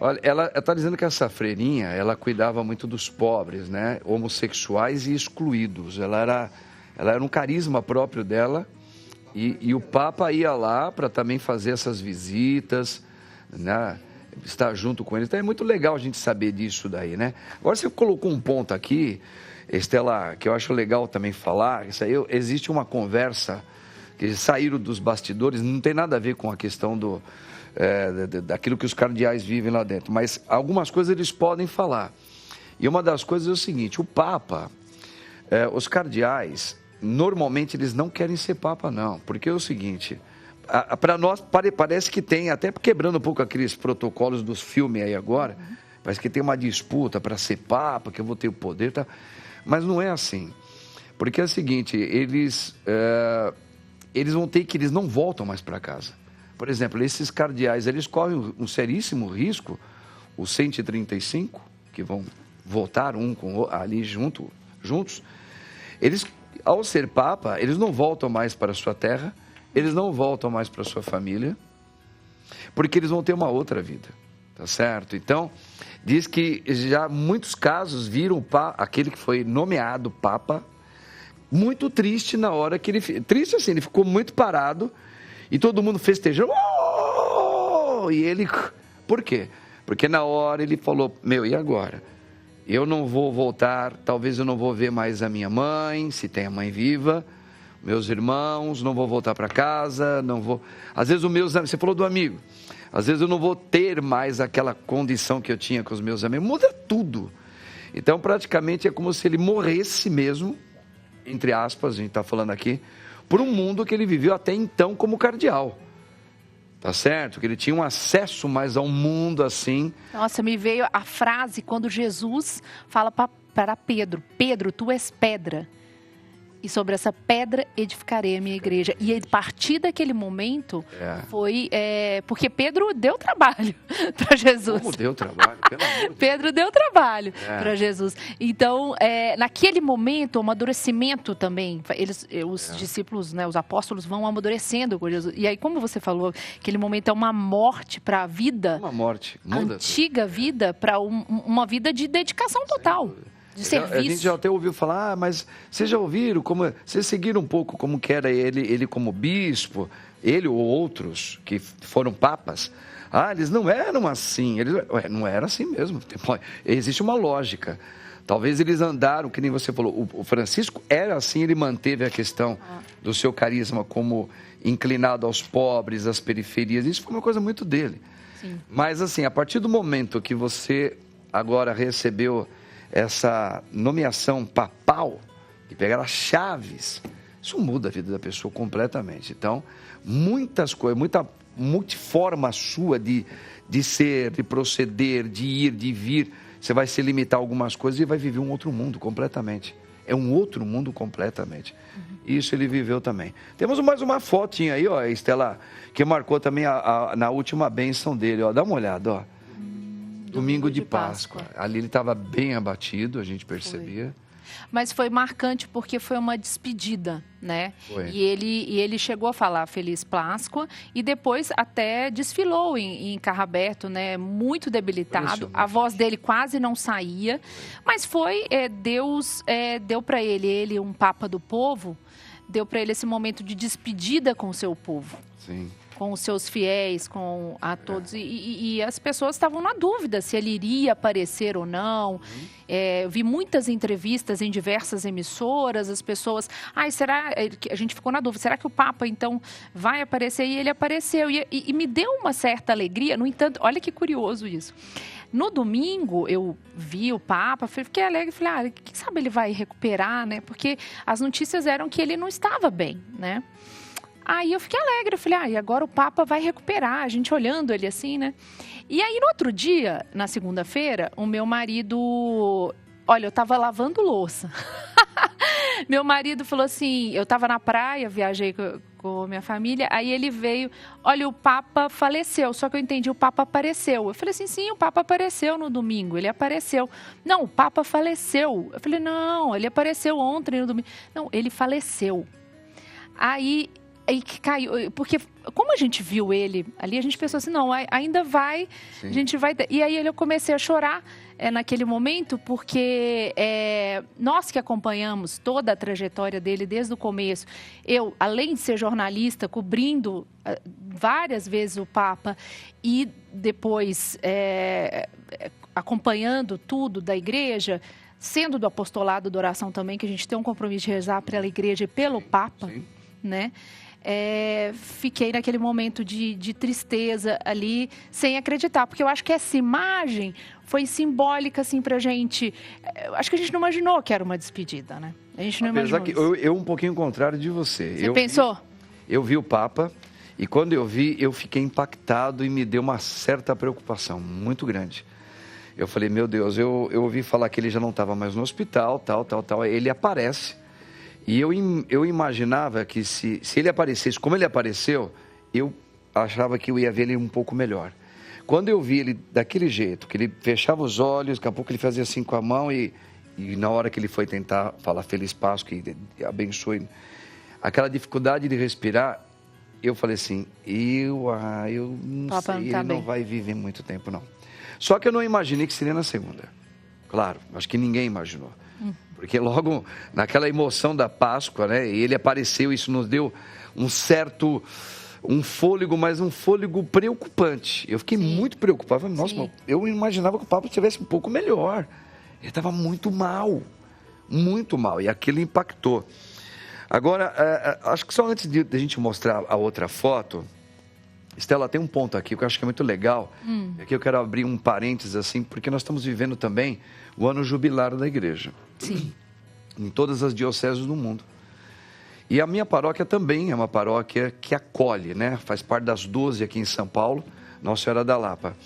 Olha, ela está dizendo que essa freirinha, ela cuidava muito dos pobres, né? Homossexuais e excluídos. Ela era um carisma próprio dela e o Papa ia lá para também fazer essas visitas, né? Estar junto com ele. Então é muito legal a gente saber disso daí, né? Agora você colocou um ponto aqui, Estela, que eu acho legal também falar. Isso aí, existe uma conversa que saíram dos bastidores, não tem nada a ver com a questão daquilo que os cardeais vivem lá dentro, mas algumas coisas eles podem falar. E uma das coisas é o seguinte: o Papa, os cardeais, normalmente eles não querem ser Papa, não, porque é o seguinte, para nós parece que tem, até quebrando um pouco aqueles protocolos dos filmes aí agora, parece que tem uma disputa para ser Papa, que eu vou ter o poder, tá? Mas não é assim, porque é o seguinte, eles vão ter que, eles não voltam mais para casa. Por exemplo, esses cardeais, eles correm um seríssimo risco, os 135, que vão votar ali juntos, eles, ao ser Papa, eles não voltam mais para a sua terra, eles não voltam mais para a sua família, porque eles vão ter uma outra vida, tá certo? Então, diz que já muitos casos viram aquele que foi nomeado Papa, muito triste na hora que ele... Triste assim, ele ficou muito parado, e todo mundo festejou. Oh! E ele... Por quê? Porque na hora ele falou, e agora? Eu não vou voltar, talvez eu não vou ver mais a minha mãe, se tem a mãe viva, meus irmãos, não vou voltar para casa, não vou... Às vezes você falou do amigo, às vezes eu não vou ter mais aquela condição que eu tinha com os meus amigos, muda tudo. Então praticamente é como se ele morresse mesmo, entre aspas, a gente está falando aqui, por um mundo que ele viveu até então como cardeal. Tá certo? Que ele tinha um acesso mais a um mundo assim. Nossa, me veio a frase quando Jesus fala para Pedro: Pedro, tu és pedra. E sobre essa pedra edificarei a minha igreja. E a partir daquele momento foi... porque Pedro deu trabalho para Jesus. Como deu trabalho? Pelo amor de Deus. Pedro deu trabalho para Jesus. Então, naquele momento, o amadurecimento também. Os discípulos, né, os apóstolos vão amadurecendo com Jesus. E aí, como você falou, aquele momento é uma morte para a vida. Uma morte. Muda antiga tudo. Vida para uma vida de dedicação total. De serviço. A gente já até ouviu falar, mas vocês já ouviram, vocês seguiram um pouco como que era ele como bispo, ele ou outros que foram papas? Eles não eram assim, não era assim mesmo, existe uma lógica. Talvez eles andaram, que nem você falou, o Francisco era assim, ele manteve a questão do seu carisma como inclinado aos pobres, às periferias, isso foi uma coisa muito dele. Sim. Mas assim, a partir do momento que você agora recebeu essa nomeação papal, de pegar as chaves, isso muda a vida da pessoa completamente. Então, muitas coisas, muita multiforma sua de ser, de proceder, de ir, de vir, você vai se limitar a algumas coisas e vai viver um outro mundo completamente. É um outro mundo completamente. Isso ele viveu também. Temos mais uma fotinha aí, ó, Estela, que marcou também na última bênção dele, ó. Dá uma olhada, ó. Domingo de Páscoa. Ali ele estava bem abatido, a gente percebia. Mas foi marcante porque foi uma despedida, né? Foi. E ele chegou a falar Feliz Páscoa e depois até desfilou em carro aberto, né? Muito debilitado. A voz dele quase não saía. Mas foi, Deus deu para ele, um Papa do povo, deu para ele esse momento de despedida com o seu povo. Sim. Com os seus fiéis, com a todos. E as pessoas estavam na dúvida se ele iria aparecer ou não. Vi muitas entrevistas em diversas emissoras, as pessoas... será... A gente ficou na dúvida, será que o Papa, então, vai aparecer? E ele apareceu. E me deu uma certa alegria. No entanto, olha que curioso isso. No domingo, eu vi o Papa, fiquei alegre, falei, quem sabe ele vai recuperar, né? Porque as notícias eram que ele não estava bem, né? Aí eu fiquei alegre, eu falei, e agora o Papa vai recuperar, a gente olhando ele assim, né? E aí no outro dia, na segunda-feira, o meu marido, olha, eu estava lavando louça. Meu marido falou assim, eu estava na praia, viajei com minha família, aí ele veio, olha, o Papa faleceu, só que eu entendi, o Papa apareceu. Eu falei assim, sim, o Papa apareceu no domingo, ele apareceu. Não, o Papa faleceu. Eu falei, não, ele apareceu ontem no domingo. Não, ele faleceu. Aí que caiu, porque como a gente viu ele ali, a gente pensou assim, não, ainda vai, sim, a gente vai... E aí eu comecei a chorar naquele momento, porque nós que acompanhamos toda a trajetória dele desde o começo, eu, além de ser jornalista, cobrindo várias vezes o Papa e depois acompanhando tudo da igreja, sendo do apostolado da oração também, que a gente tem um compromisso de rezar pela igreja e pelo Papa, sim, né? Fiquei naquele momento de tristeza ali, sem acreditar, porque eu acho que essa imagem foi simbólica, assim, pra gente. Acho que a gente não imaginou que era uma despedida, né? A gente não imaginou. Apesar que eu um pouquinho contrário de você. Você pensou? Eu vi o Papa e quando eu vi, eu fiquei impactado e me deu uma certa preocupação muito grande. Eu falei, meu Deus, eu ouvi falar que ele já não estava mais no hospital, tal. Ele aparece. E eu imaginava que se ele aparecesse como ele apareceu, eu achava que eu ia ver ele um pouco melhor. Quando eu vi ele daquele jeito, que ele fechava os olhos, daqui a pouco ele fazia assim com a mão e na hora que ele foi tentar falar Feliz Páscoa e abençoe, aquela dificuldade de respirar, eu falei assim, eu não sei, ele não vai viver muito tempo não. Só que eu não imaginei que seria na segunda. Claro, acho que ninguém imaginou. Porque logo naquela emoção da Páscoa, né, ele apareceu, isso nos deu um fôlego, mas um fôlego preocupante. Eu fiquei muito preocupado. Falei, nossa, eu imaginava que o Papa estivesse um pouco melhor. Ele estava muito mal, e aquilo impactou. Agora, acho que só antes de a gente mostrar a outra foto, Estela, tem um ponto aqui que eu acho que é muito legal. Aqui eu quero abrir um parênteses assim, porque nós estamos vivendo também o ano jubilar da igreja. Sim. Em todas as dioceses do mundo. E a minha paróquia também é uma paróquia que acolhe, né? Faz parte das 12 aqui em São Paulo, Nossa Senhora da Lapa.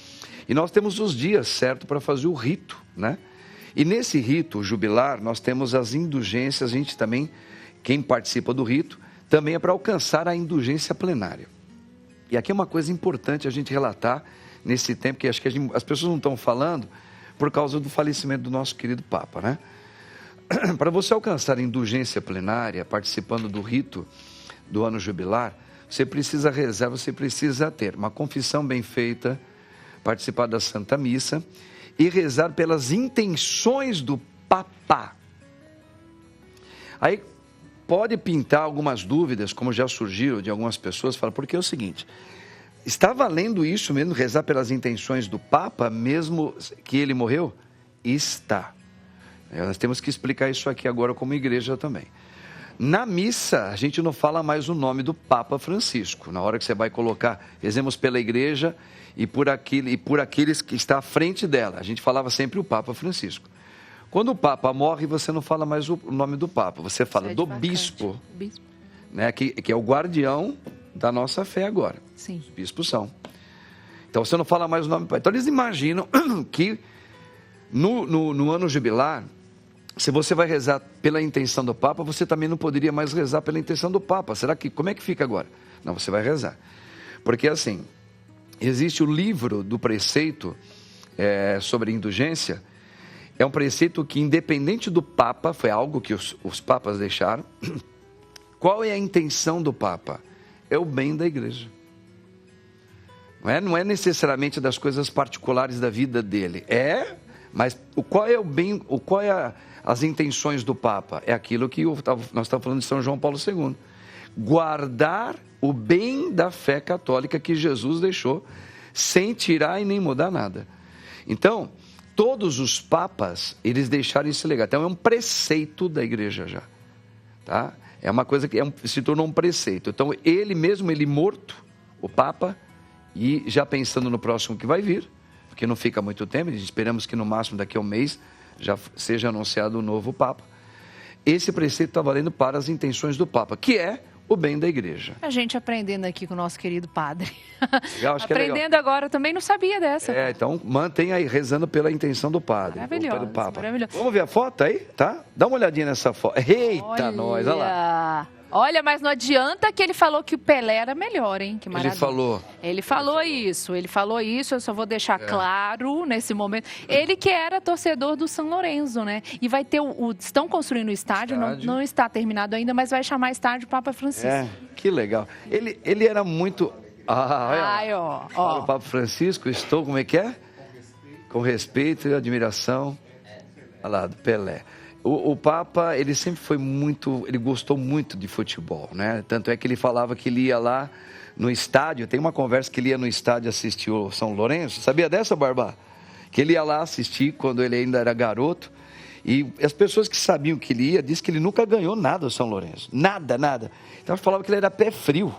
E nós temos os dias certos para fazer o rito, né? E nesse rito jubilar, nós temos as indulgências, a gente também, quem participa do rito, também é para alcançar a indulgência plenária. E aqui é uma coisa importante a gente relatar nesse tempo, que acho que as pessoas não estão falando por causa do falecimento do nosso querido Papa, né? Para você alcançar a indulgência plenária, participando do rito do ano jubilar, você precisa rezar, você precisa ter uma confissão bem feita, participar da Santa Missa e rezar pelas intenções do Papa. Aí pode pintar algumas dúvidas, como já surgiram de algumas pessoas, falam, porque é o seguinte, está valendo isso mesmo, rezar pelas intenções do Papa, mesmo que ele morreu? Está. Nós temos que explicar isso aqui agora como igreja também. Na missa, a gente não fala mais o nome do Papa Francisco. Na hora que você vai colocar, rezemos pela igreja e por aqueles que estão à frente dela. A gente falava sempre o Papa Francisco. Quando o Papa morre, você não fala mais o nome do Papa, você fala do bispo, né, que é o guardião da nossa fé agora. Sim. Os bispos são. Então você não fala mais o nome do Papa. Então eles imaginam que no ano jubilar, se você vai rezar pela intenção do Papa, você também não poderia mais rezar pela intenção do Papa. Como é que fica agora? Não, você vai rezar. Porque assim, existe o livro do preceito sobre indulgência, é um preceito que, independente do Papa, foi algo que os papas deixaram. Qual é a intenção do Papa? É o bem da igreja. Não é necessariamente das coisas particulares da vida dele. Mas qual é o bem, as intenções do Papa? É aquilo que nós estamos falando de São João Paulo II. Guardar o bem da fé católica que Jesus deixou, sem tirar e nem mudar nada. Então, todos os papas, eles deixaram esse legado. Então, é um preceito da igreja já. Tá? É uma coisa que se tornou um preceito. Então, ele mesmo, ele morto, o Papa, e já pensando no próximo que vai vir, porque não fica muito tempo, esperamos que no máximo daqui a um mês já seja anunciado o novo Papa. Esse preceito está valendo para as intenções do Papa, que é o bem da igreja. A gente aprendendo aqui com o nosso querido padre. Legal, acho aprendendo que é legal. Agora, também não sabia dessa. Então mantenha aí, rezando pela intenção do padre. Maravilhoso, pelo Papa. maravilhoso. Vamos ver a foto aí, tá? Dá uma olhadinha nessa foto. Eita, nós, olha lá. Olha, mas não adianta que ele falou que o Pelé era melhor, hein? Que maravilha. Ele falou isso, eu só vou deixar claro nesse momento. Ele que era torcedor do São Lourenço, né? E vai ter estão construindo o estádio. Não está terminado ainda, mas vai chamar estádio Papa Francisco. Que legal. Ele era muito... ó. O Papa Francisco, estou, como é que é? Com respeito e admiração. Olha lá, do Pelé. O Papa, ele sempre foi ele gostou muito de futebol, né? Tanto é que ele falava que ele ia lá no estádio, tem uma conversa que ele ia no estádio assistir o São Lourenço. Sabia dessa, Barbá? Que ele ia lá assistir quando ele ainda era garoto. E as pessoas que sabiam que ele ia, dizem que ele nunca ganhou nada o São Lourenço. Nada. Então falava que ele era pé frio.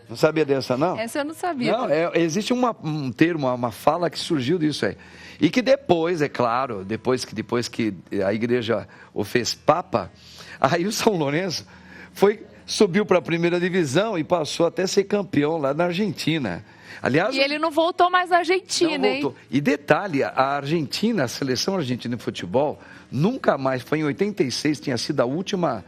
Não sabia dessa, não? Essa eu não sabia. Não, existe um termo, uma fala que surgiu disso aí. E que depois, é claro, depois que a igreja o fez Papa, aí o São Lourenço subiu para a primeira divisão e passou até ser campeão lá na Argentina. Aliás, e ele não voltou mais à Argentina, hein? E detalhe, a Argentina, a seleção argentina de futebol, nunca mais, foi em 86, tinha sido a última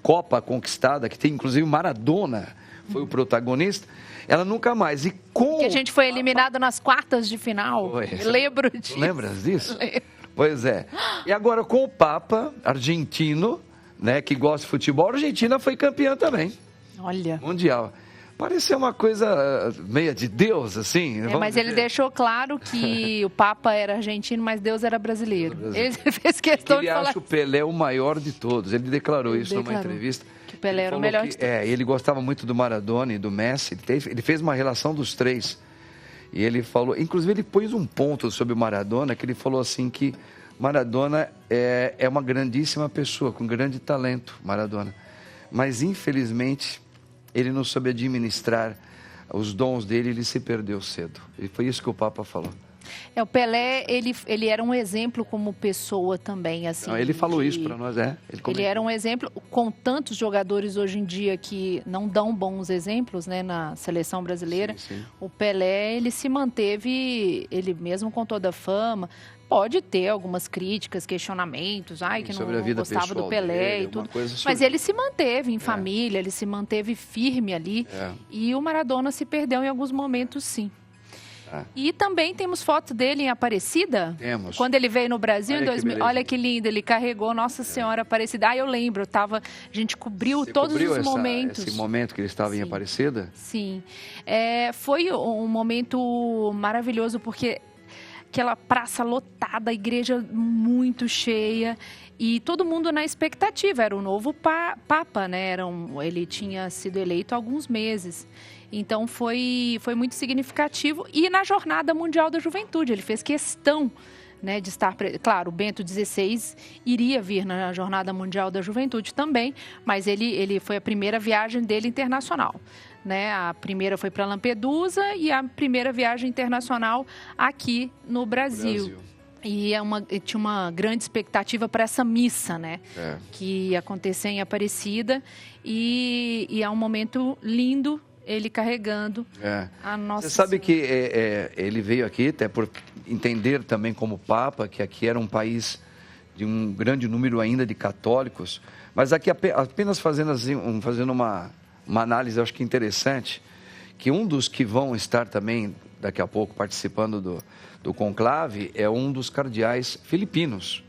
Copa conquistada, que tem inclusive Maradona, foi o protagonista, ela nunca mais. Que a gente foi eliminado nas quartas de final. Lembro disso. Lembras disso? Lembro. Pois é. E agora com o Papa argentino, né, que gosta de futebol, a Argentina foi campeã também. Olha. Mundial. Pareceu uma coisa meia de Deus, assim. Mas ele deixou claro que o Papa era argentino, mas Deus era brasileiro. Ele fez questão de falar. Ele acha o Pelé o maior de todos. Ele declarou isso numa entrevista. Que o Pelé era o melhor de todos. Ele gostava muito do Maradona e do Messi. Ele fez uma relação dos três. E ele falou, inclusive ele pôs um ponto sobre o Maradona, que ele falou assim que Maradona é uma grandíssima pessoa, com grande talento, Maradona. Mas infelizmente ele não soube administrar os dons dele, ele se perdeu cedo. E foi isso que o Papa falou. O Pelé, ele era um exemplo como pessoa também, assim. Não, ele falou isso para nós, Ele era um exemplo, com tantos jogadores hoje em dia que não dão bons exemplos, né, na seleção brasileira. Sim. O Pelé, ele se manteve, ele mesmo com toda a fama, pode ter algumas críticas, questionamentos, que não gostava do Pelé dele, e tudo. Mas ele se manteve em família, ele se manteve firme ali. E o Maradona se perdeu em alguns momentos, sim. E também temos foto dele em Aparecida. Temos. Quando ele veio no Brasil em 2000. Olha que lindo, ele carregou Nossa Senhora Aparecida. Eu lembro, a gente cobriu todos os momentos. Esse momento que ele estava em Aparecida? Sim. Foi um momento maravilhoso, porque aquela praça lotada, a igreja muito cheia e todo mundo na expectativa. Era o novo Papa, né? Ele tinha sido eleito há alguns meses. Então foi muito significativo. E na Jornada Mundial da Juventude, ele fez questão, né, de estar... Claro, o Bento XVI iria vir na Jornada Mundial da Juventude também, mas ele foi a primeira viagem dele internacional. Né? A primeira foi para Lampedusa e a primeira viagem internacional aqui no Brasil. E tinha uma grande expectativa para essa missa, né? Que ia acontecer em Aparecida. E é um momento lindo, ele carregando a Nossa Você sabe Senhora. Que ele veio aqui, até por entender também como Papa, que aqui era um país de um grande número ainda de católicos, mas aqui apenas fazendo uma análise, acho que interessante, que um dos que vão estar também daqui a pouco participando do conclave, é um dos cardeais filipinos.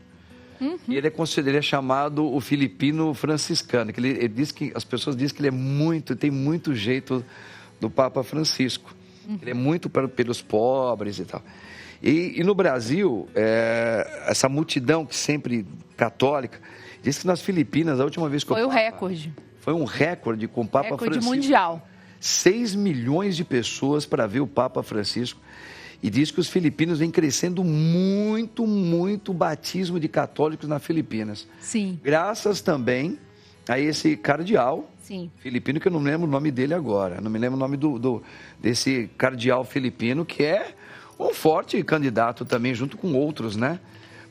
E ele é chamado o filipino franciscano, que ele diz que as pessoas dizem que ele tem muito jeito do Papa Francisco. Ele é muito pelos pobres e tal. E no Brasil, essa multidão que sempre católica, diz que nas Filipinas, a última vez que foi o recorde. Foi um recorde com o Papa Recorde Francisco. mundial. 6 milhões de pessoas para ver o Papa Francisco. E diz que os filipinos vêm crescendo muito, muito batismo de católicos nas Filipinas. Sim. Graças também a esse cardeal filipino, que eu não lembro o nome dele agora. Não me lembro o nome desse cardeal filipino, que é um forte candidato também, junto com outros, né?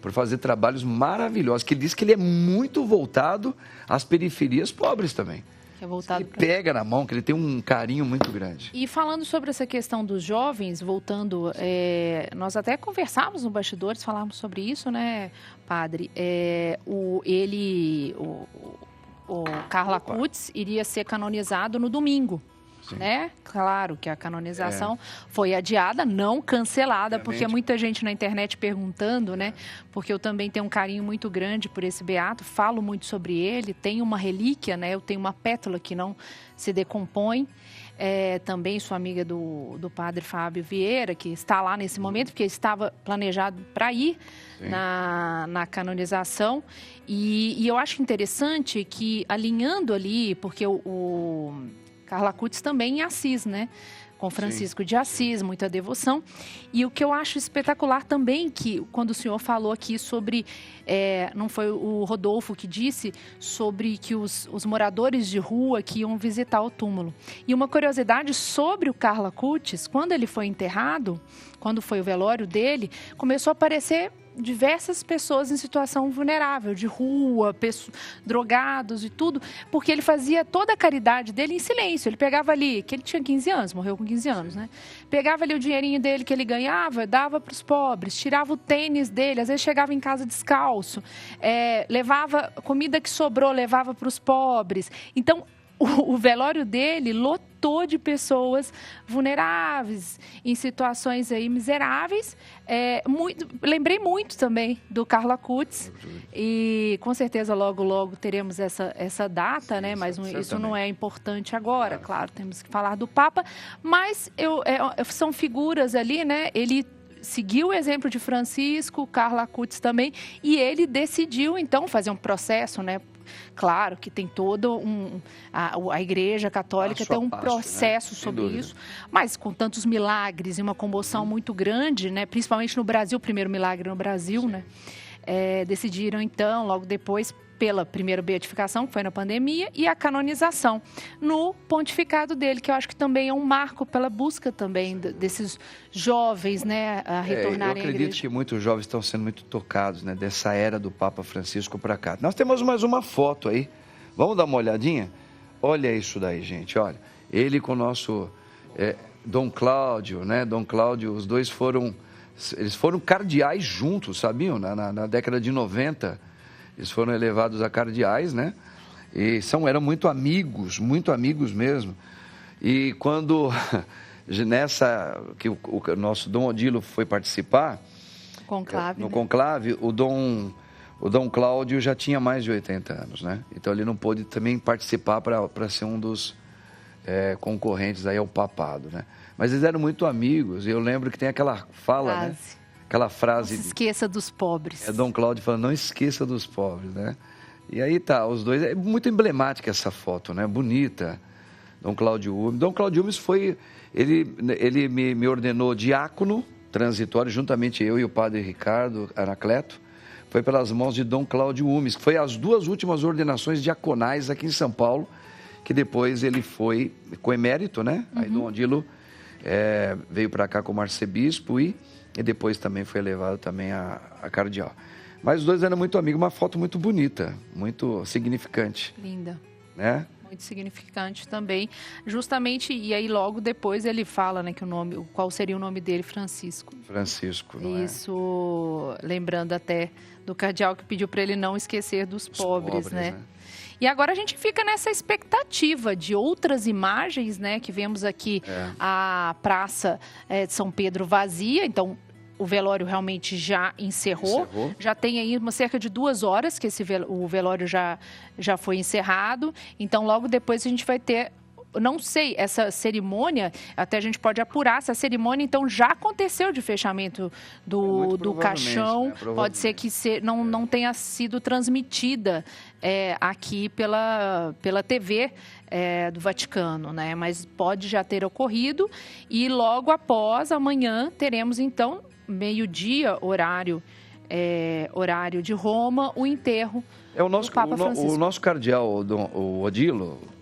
Por fazer trabalhos maravilhosos. Que diz que ele é muito voltado às periferias pobres também. Ele pega na mão, que ele tem um carinho muito grande. E falando sobre essa questão dos jovens, voltando, nós até conversávamos no bastidores, falávamos sobre isso, né, padre? O Carla Cutts iria ser canonizado no domingo. Né? Claro que a canonização foi adiada, não cancelada, porque muita gente na internet perguntando, né? Porque eu também tenho um carinho muito grande por esse beato, falo muito sobre ele, tenho uma relíquia, né? Eu tenho uma pétala que não se decompõe. Também sou amiga do padre Fábio Vieira, que está lá nesse momento, porque estava planejado para ir na canonização. E eu acho interessante que, alinhando ali, porque o Carla Cutts também em Assis, né? Com Francisco de Assis, muita devoção. E o que eu acho espetacular também, que quando o senhor falou aqui sobre, não foi o Rodolfo que disse, sobre que os moradores de rua que iam visitar o túmulo. E uma curiosidade sobre o Carla Cutts, quando ele foi enterrado, quando foi o velório dele, começou a aparecer diversas pessoas em situação vulnerável, de rua, drogados e tudo, porque ele fazia toda a caridade dele em silêncio. Ele pegava ali, que ele tinha 15 anos, morreu com 15 anos, né? Pegava ali o dinheirinho dele que ele ganhava, dava para os pobres, tirava o tênis dele, às vezes chegava em casa descalço, levava comida que sobrou, levava para os pobres. Então, o velório dele lotou de pessoas vulneráveis, em situações aí miseráveis. Lembrei muito também do Carla Cutts e com certeza logo, logo teremos essa data, né? Mas isso não é importante agora, claro, temos que falar do Papa, mas são figuras ali, né? Ele seguiu o exemplo de Francisco, Carla Cutts também, e ele decidiu então fazer um processo, né? Claro que tem todo a Igreja Católica tem um processo, né? Sobre isso, mas com tantos milagres e uma comoção muito grande, né? Principalmente no Brasil, o primeiro milagre no Brasil, né? Decidiram então, logo depois, pela primeira beatificação, que foi na pandemia, e a canonização no pontificado dele, que eu acho que também é um marco pela busca também desses jovens, né, a retornarem à igreja. Eu acredito que muitos jovens estão sendo muito tocados, né, dessa era do Papa Francisco para cá. Nós temos mais uma foto aí, vamos dar uma olhadinha? Olha isso daí, gente, olha. Ele com o nosso Dom Cláudio, né, Dom Cláudio, os dois eles foram cardeais juntos, sabiam? Na década de 90, eles foram elevados a cardeais, né? E eram muito amigos mesmo. E quando, que o nosso Dom Odilo foi participar, no conclave, o Dom Cláudio já tinha mais de 80 anos, né? Então ele não pôde também participar para ser um dos concorrentes aí ao papado, né? Mas eles eram muito amigos, e eu lembro que tem aquela fala, né? Aquela frase... Não se esqueça dos pobres. Dom Cláudio falando, não esqueça dos pobres, né? E aí tá, os dois... É muito emblemática essa foto, né? Bonita. Dom Cláudio Umes. Dom Cláudio Umes foi... Ele me ordenou diácono transitório, juntamente eu e o padre Ricardo Anacleto. Foi pelas mãos de Dom Cláudio Umes, que foi as 2 últimas ordenações diaconais aqui em São Paulo, que depois ele foi com emérito, né? Aí Dom Odilo veio para cá como arcebispo e depois também foi elevado também a cardeal. Mas os dois eram muito amigos, uma foto muito bonita, muito significante. Linda. Né? Muito significante também. Justamente, e aí logo depois ele fala, né, que qual seria o nome dele? Francisco. Francisco, não é? Isso, lembrando até do cardeal que pediu para ele não esquecer dos pobres, né? E agora a gente fica nessa expectativa de outras imagens, né? Que vemos aqui a praça de São Pedro vazia, então o velório realmente já encerrou. Já tem aí cerca de 2 horas que o velório já foi encerrado, então logo depois a gente vai ter... Não sei, essa cerimônia, até a gente pode apurar se a cerimônia, então, já aconteceu de fechamento do caixão. Né? Pode ser que não tenha sido transmitida aqui pela TV do Vaticano, né? Mas pode já ter ocorrido. E logo após, amanhã, teremos, então, meio-dia, horário de Roma, o enterro do Papa Francisco. O nosso cardeal,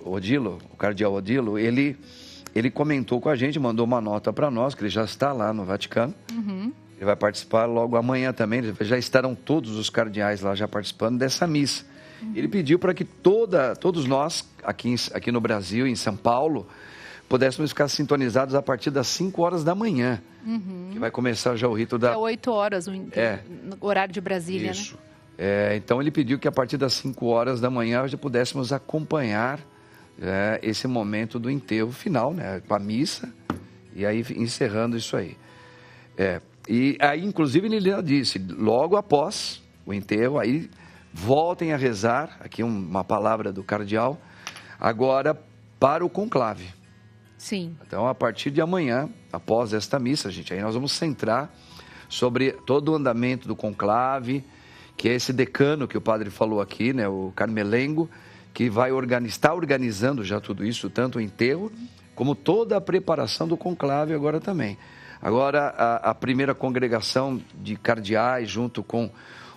o cardeal Odilo, ele comentou com a gente, mandou uma nota para nós, que ele já está lá no Vaticano. Ele vai participar logo amanhã também, já estarão todos os cardeais lá já participando dessa missa. Ele pediu para que todos nós, aqui no Brasil, em São Paulo, pudéssemos ficar sintonizados a partir das 5 horas da manhã, que vai começar já o rito da... É 8 horas no horário de Brasília, Isso. né? Então ele pediu que a partir das 5 horas da manhã já pudéssemos acompanhar esse momento do enterro final, né? Com a missa, e aí encerrando isso aí. E aí, inclusive, ele já disse, logo após o enterro, aí voltem a rezar, aqui uma palavra do cardeal, agora para o conclave. Sim. Então, a partir de amanhã, após esta missa, gente, aí nós vamos centrar sobre todo o andamento do conclave, que é esse decano que o padre falou aqui, né, o Carmelengo, que está organizando já tudo isso, tanto o enterro, como toda a preparação do conclave agora também. Agora, a primeira congregação de cardeais, junto com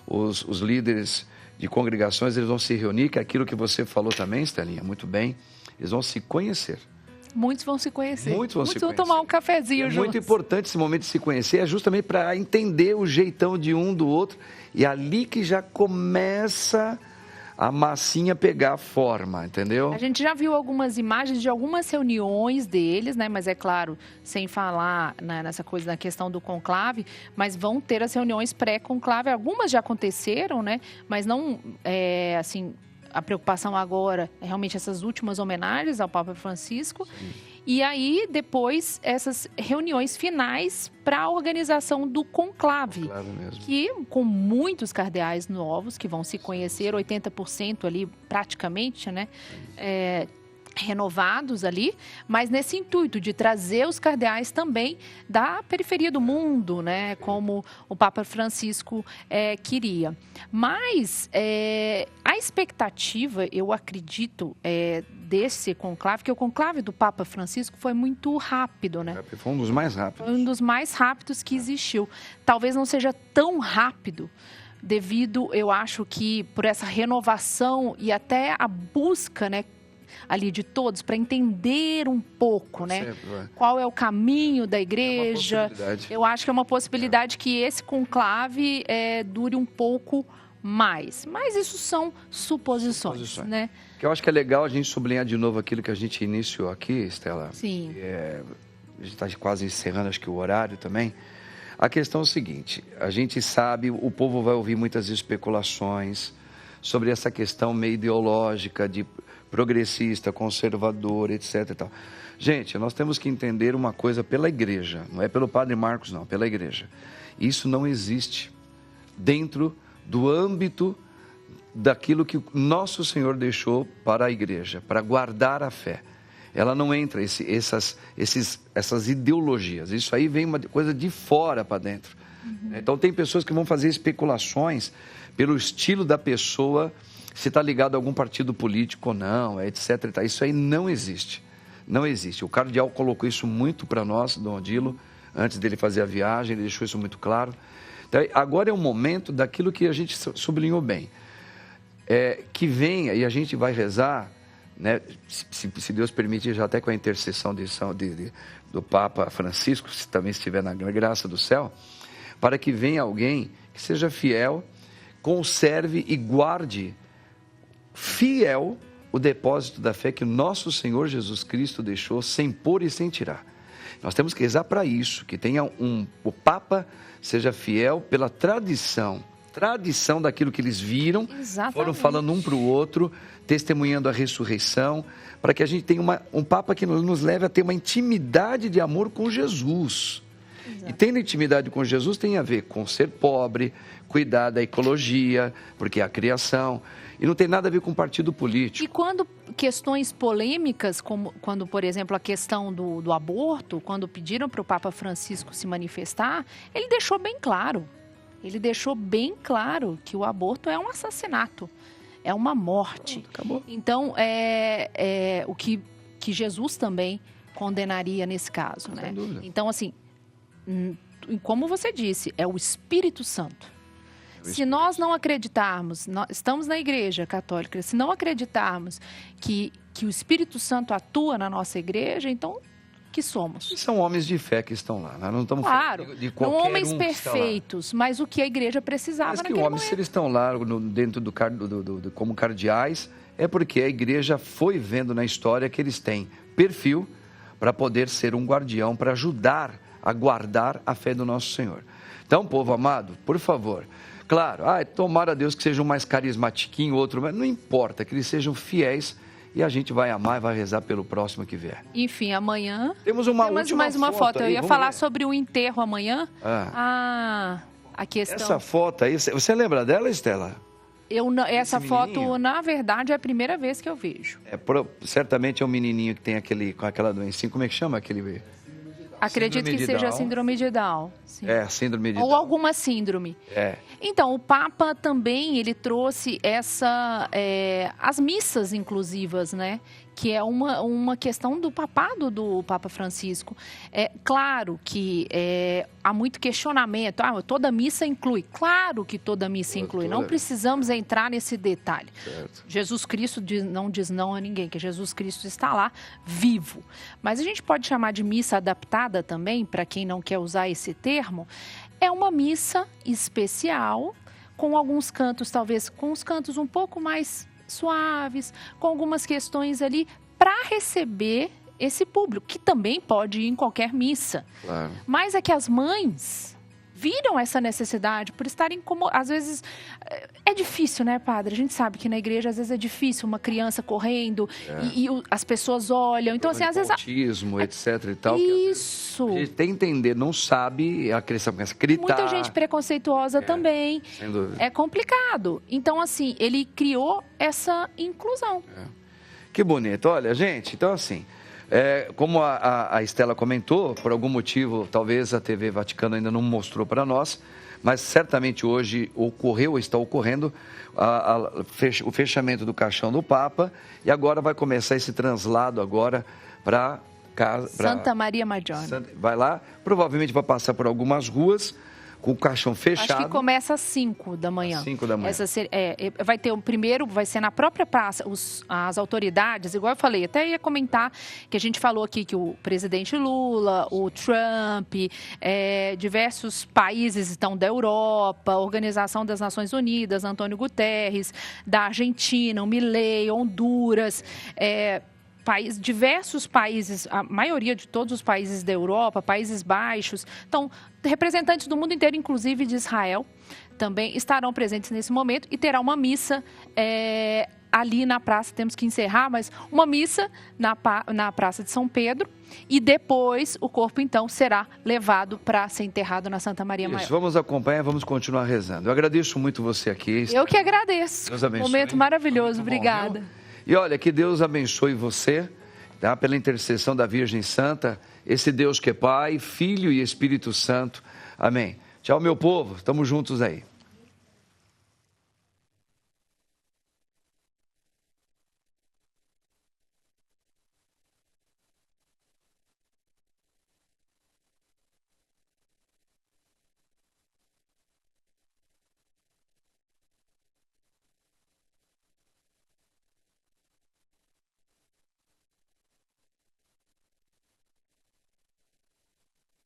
os líderes de congregações, eles vão se reunir, que é aquilo que você falou também, Estelinha, muito bem, eles vão se conhecer. Muitos vão se conhecer. Muitos vão tomar um cafezinho juntos. Muito importante esse momento de se conhecer, é justamente para entender o jeitão de um do outro, e ali que já começa a massinha pegar forma, entendeu? A gente já viu algumas imagens de algumas reuniões deles, né? Mas é claro, sem falar nessa coisa da questão do conclave, mas vão ter as reuniões pré-conclave. Algumas já aconteceram, né? Mas não, assim, a preocupação agora é realmente essas últimas homenagens ao Papa Francisco. Sim. E aí, depois, essas reuniões finais para a organização do conclave. Claro mesmo. Que, com muitos cardeais novos que vão se conhecer, 80% ali, praticamente, né? Renovados ali, mas nesse intuito de trazer os cardeais também da periferia do mundo, né, como o Papa Francisco queria. Mas a expectativa, eu acredito, desse conclave, que o conclave do Papa Francisco foi muito rápido, né? Foi um dos mais rápidos. Foi um dos mais rápidos que existiu. Talvez não seja tão rápido, devido, eu acho que, por essa renovação e até a busca, né, ali de todos, para entender um pouco, né? Sempre. Qual é o caminho da igreja. Eu acho que é uma possibilidade que esse conclave dure um pouco mais. Mas isso são suposições, né? Que eu acho que é legal a gente sublinhar de novo aquilo que a gente iniciou aqui, Estela. Sim. A gente está quase encerrando, acho que o horário também. A questão é o seguinte, a gente sabe, o povo vai ouvir muitas especulações sobre essa questão meio ideológica de progressista, conservador, etc. e tal. Gente, nós temos que entender uma coisa pela igreja, não é pelo padre Marcos, não, pela igreja. Isso não existe dentro do âmbito daquilo que nosso Senhor deixou para a igreja, para guardar a fé. Ela não entra essas ideologias, isso aí vem uma coisa de fora para dentro. Então tem pessoas que vão fazer especulações pelo estilo da pessoa, se está ligado a algum partido político ou não, etc. Isso aí não existe. Não existe. O cardeal colocou isso muito para nós, Dom Odilo, antes dele fazer a viagem, ele deixou isso muito claro. Então, agora é o momento daquilo que a gente sublinhou bem. Que venha, e a gente vai rezar, né, se Deus permitir, já até com a intercessão do Papa Francisco, se também estiver na graça do céu, para que venha alguém que seja fiel, conserve e guarde fiel o depósito da fé que o nosso Senhor Jesus Cristo deixou sem pôr e sem tirar. Nós temos que rezar para isso, que tenha o Papa seja fiel pela tradição tradição daquilo que eles viram. Exatamente. Foram falando um para o outro, testemunhando a ressurreição, para que a gente tenha um Papa que nos leve a ter uma intimidade de amor com Jesus. Exato. E tendo intimidade com Jesus tem a ver com ser pobre, cuidar da ecologia, porque é a criação, e não tem nada a ver com partido político. E quando questões polêmicas, como quando, por exemplo, a questão do aborto, quando pediram para o Papa Francisco se manifestar, ele deixou bem claro. Ele deixou bem claro que o aborto é um assassinato, é uma morte. Acabou. Então, o que Jesus também condenaria nesse caso, né? Sem dúvida. Então, assim, como você disse, é o Espírito Santo. Se nós não acreditarmos, estamos na Igreja Católica, se não acreditarmos que o Espírito Santo atua na nossa igreja, então, que somos? São homens de fé que estão lá. Nós não estamos falando de qualquer não homens um perfeitos, mas o que a igreja precisava mas naquele que homens, momento. se eles estão lá dentro como cardeais, é porque a igreja foi vendo na história que eles têm perfil para poder ser um guardião, para ajudar a guardar a fé do nosso Senhor. Então, povo amado, por favor, claro, tomara a Deus que seja um mais carismatiquinho, outro, mas não importa, que eles sejam fiéis e a gente vai amar e vai rezar pelo próximo que vier. Enfim, amanhã temos mais uma foto. Aí, eu ia falar sobre o enterro amanhã. A questão... Essa foto aí, você lembra dela, Estela? Essa foto, na verdade, é a primeira vez que eu vejo. Certamente é um menininho que tem com aquela doença. Como é que chama aquele... Acredito que seja a síndrome de Down. Sim. Síndrome de Down. Ou alguma síndrome. Então, o Papa também, ele trouxe as missas inclusivas, né? Que é uma questão do papado do Papa Francisco. É claro que há muito questionamento. Toda missa inclui. Claro que toda missa inclui. Não precisamos entrar nesse detalhe. Certo. Jesus Cristo não diz não a ninguém, que Jesus Cristo está lá, vivo. Mas a gente pode chamar de missa adaptada também, para quem não quer usar esse termo. É uma missa especial, com alguns cantos, talvez com os cantos um pouco mais suaves, com algumas questões ali para receber esse público, que também pode ir em qualquer missa. Claro. Mas é que as mães viram essa necessidade por estarem como... Às vezes, é difícil, né, padre? A gente sabe que na igreja, às vezes, é difícil uma criança correndo e as pessoas olham. Então, assim, às vezes... Autismo, etc e tal. Isso. A gente tem que entender, não sabe, a criança começa a gritar. Muita gente preconceituosa também. Sem dúvida. É complicado. Então, assim, ele criou essa inclusão. Que bonito. Olha, gente, então assim... como a Estela comentou, por algum motivo, talvez a TV Vaticano ainda não mostrou para nós, mas certamente hoje está ocorrendo o fechamento do caixão do Papa e agora vai começar esse translado agora para Santa Maria Maggiore. Vai lá, provavelmente vai passar por algumas ruas com o caixão fechado. Acho que começa às 5 da manhã. Às 5 da manhã. Vai ter primeiro, vai ser na própria praça, as autoridades, igual eu falei, até ia comentar que a gente falou aqui que o presidente Lula, o Trump, diversos países estão da Europa, a Organização das Nações Unidas, Antônio Guterres, da Argentina, o Milei, Honduras, diversos países, a maioria de todos os países da Europa, Países Baixos, então, representantes do mundo inteiro, inclusive de Israel, também estarão presentes nesse momento e terá uma missa ali na praça, temos que encerrar, mas uma missa na Praça de São Pedro e depois o corpo, então, será levado para ser enterrado na Santa Maria Maior. Vamos acompanhar, vamos continuar rezando. Eu agradeço muito você aqui. Eu que agradeço. Deus abençoe. Momento maravilhoso, obrigada. E olha, que Deus abençoe você, tá? Pela intercessão da Virgem Santa, esse Deus que é Pai, Filho e Espírito Santo. Amém. Tchau, meu povo. Estamos juntos aí.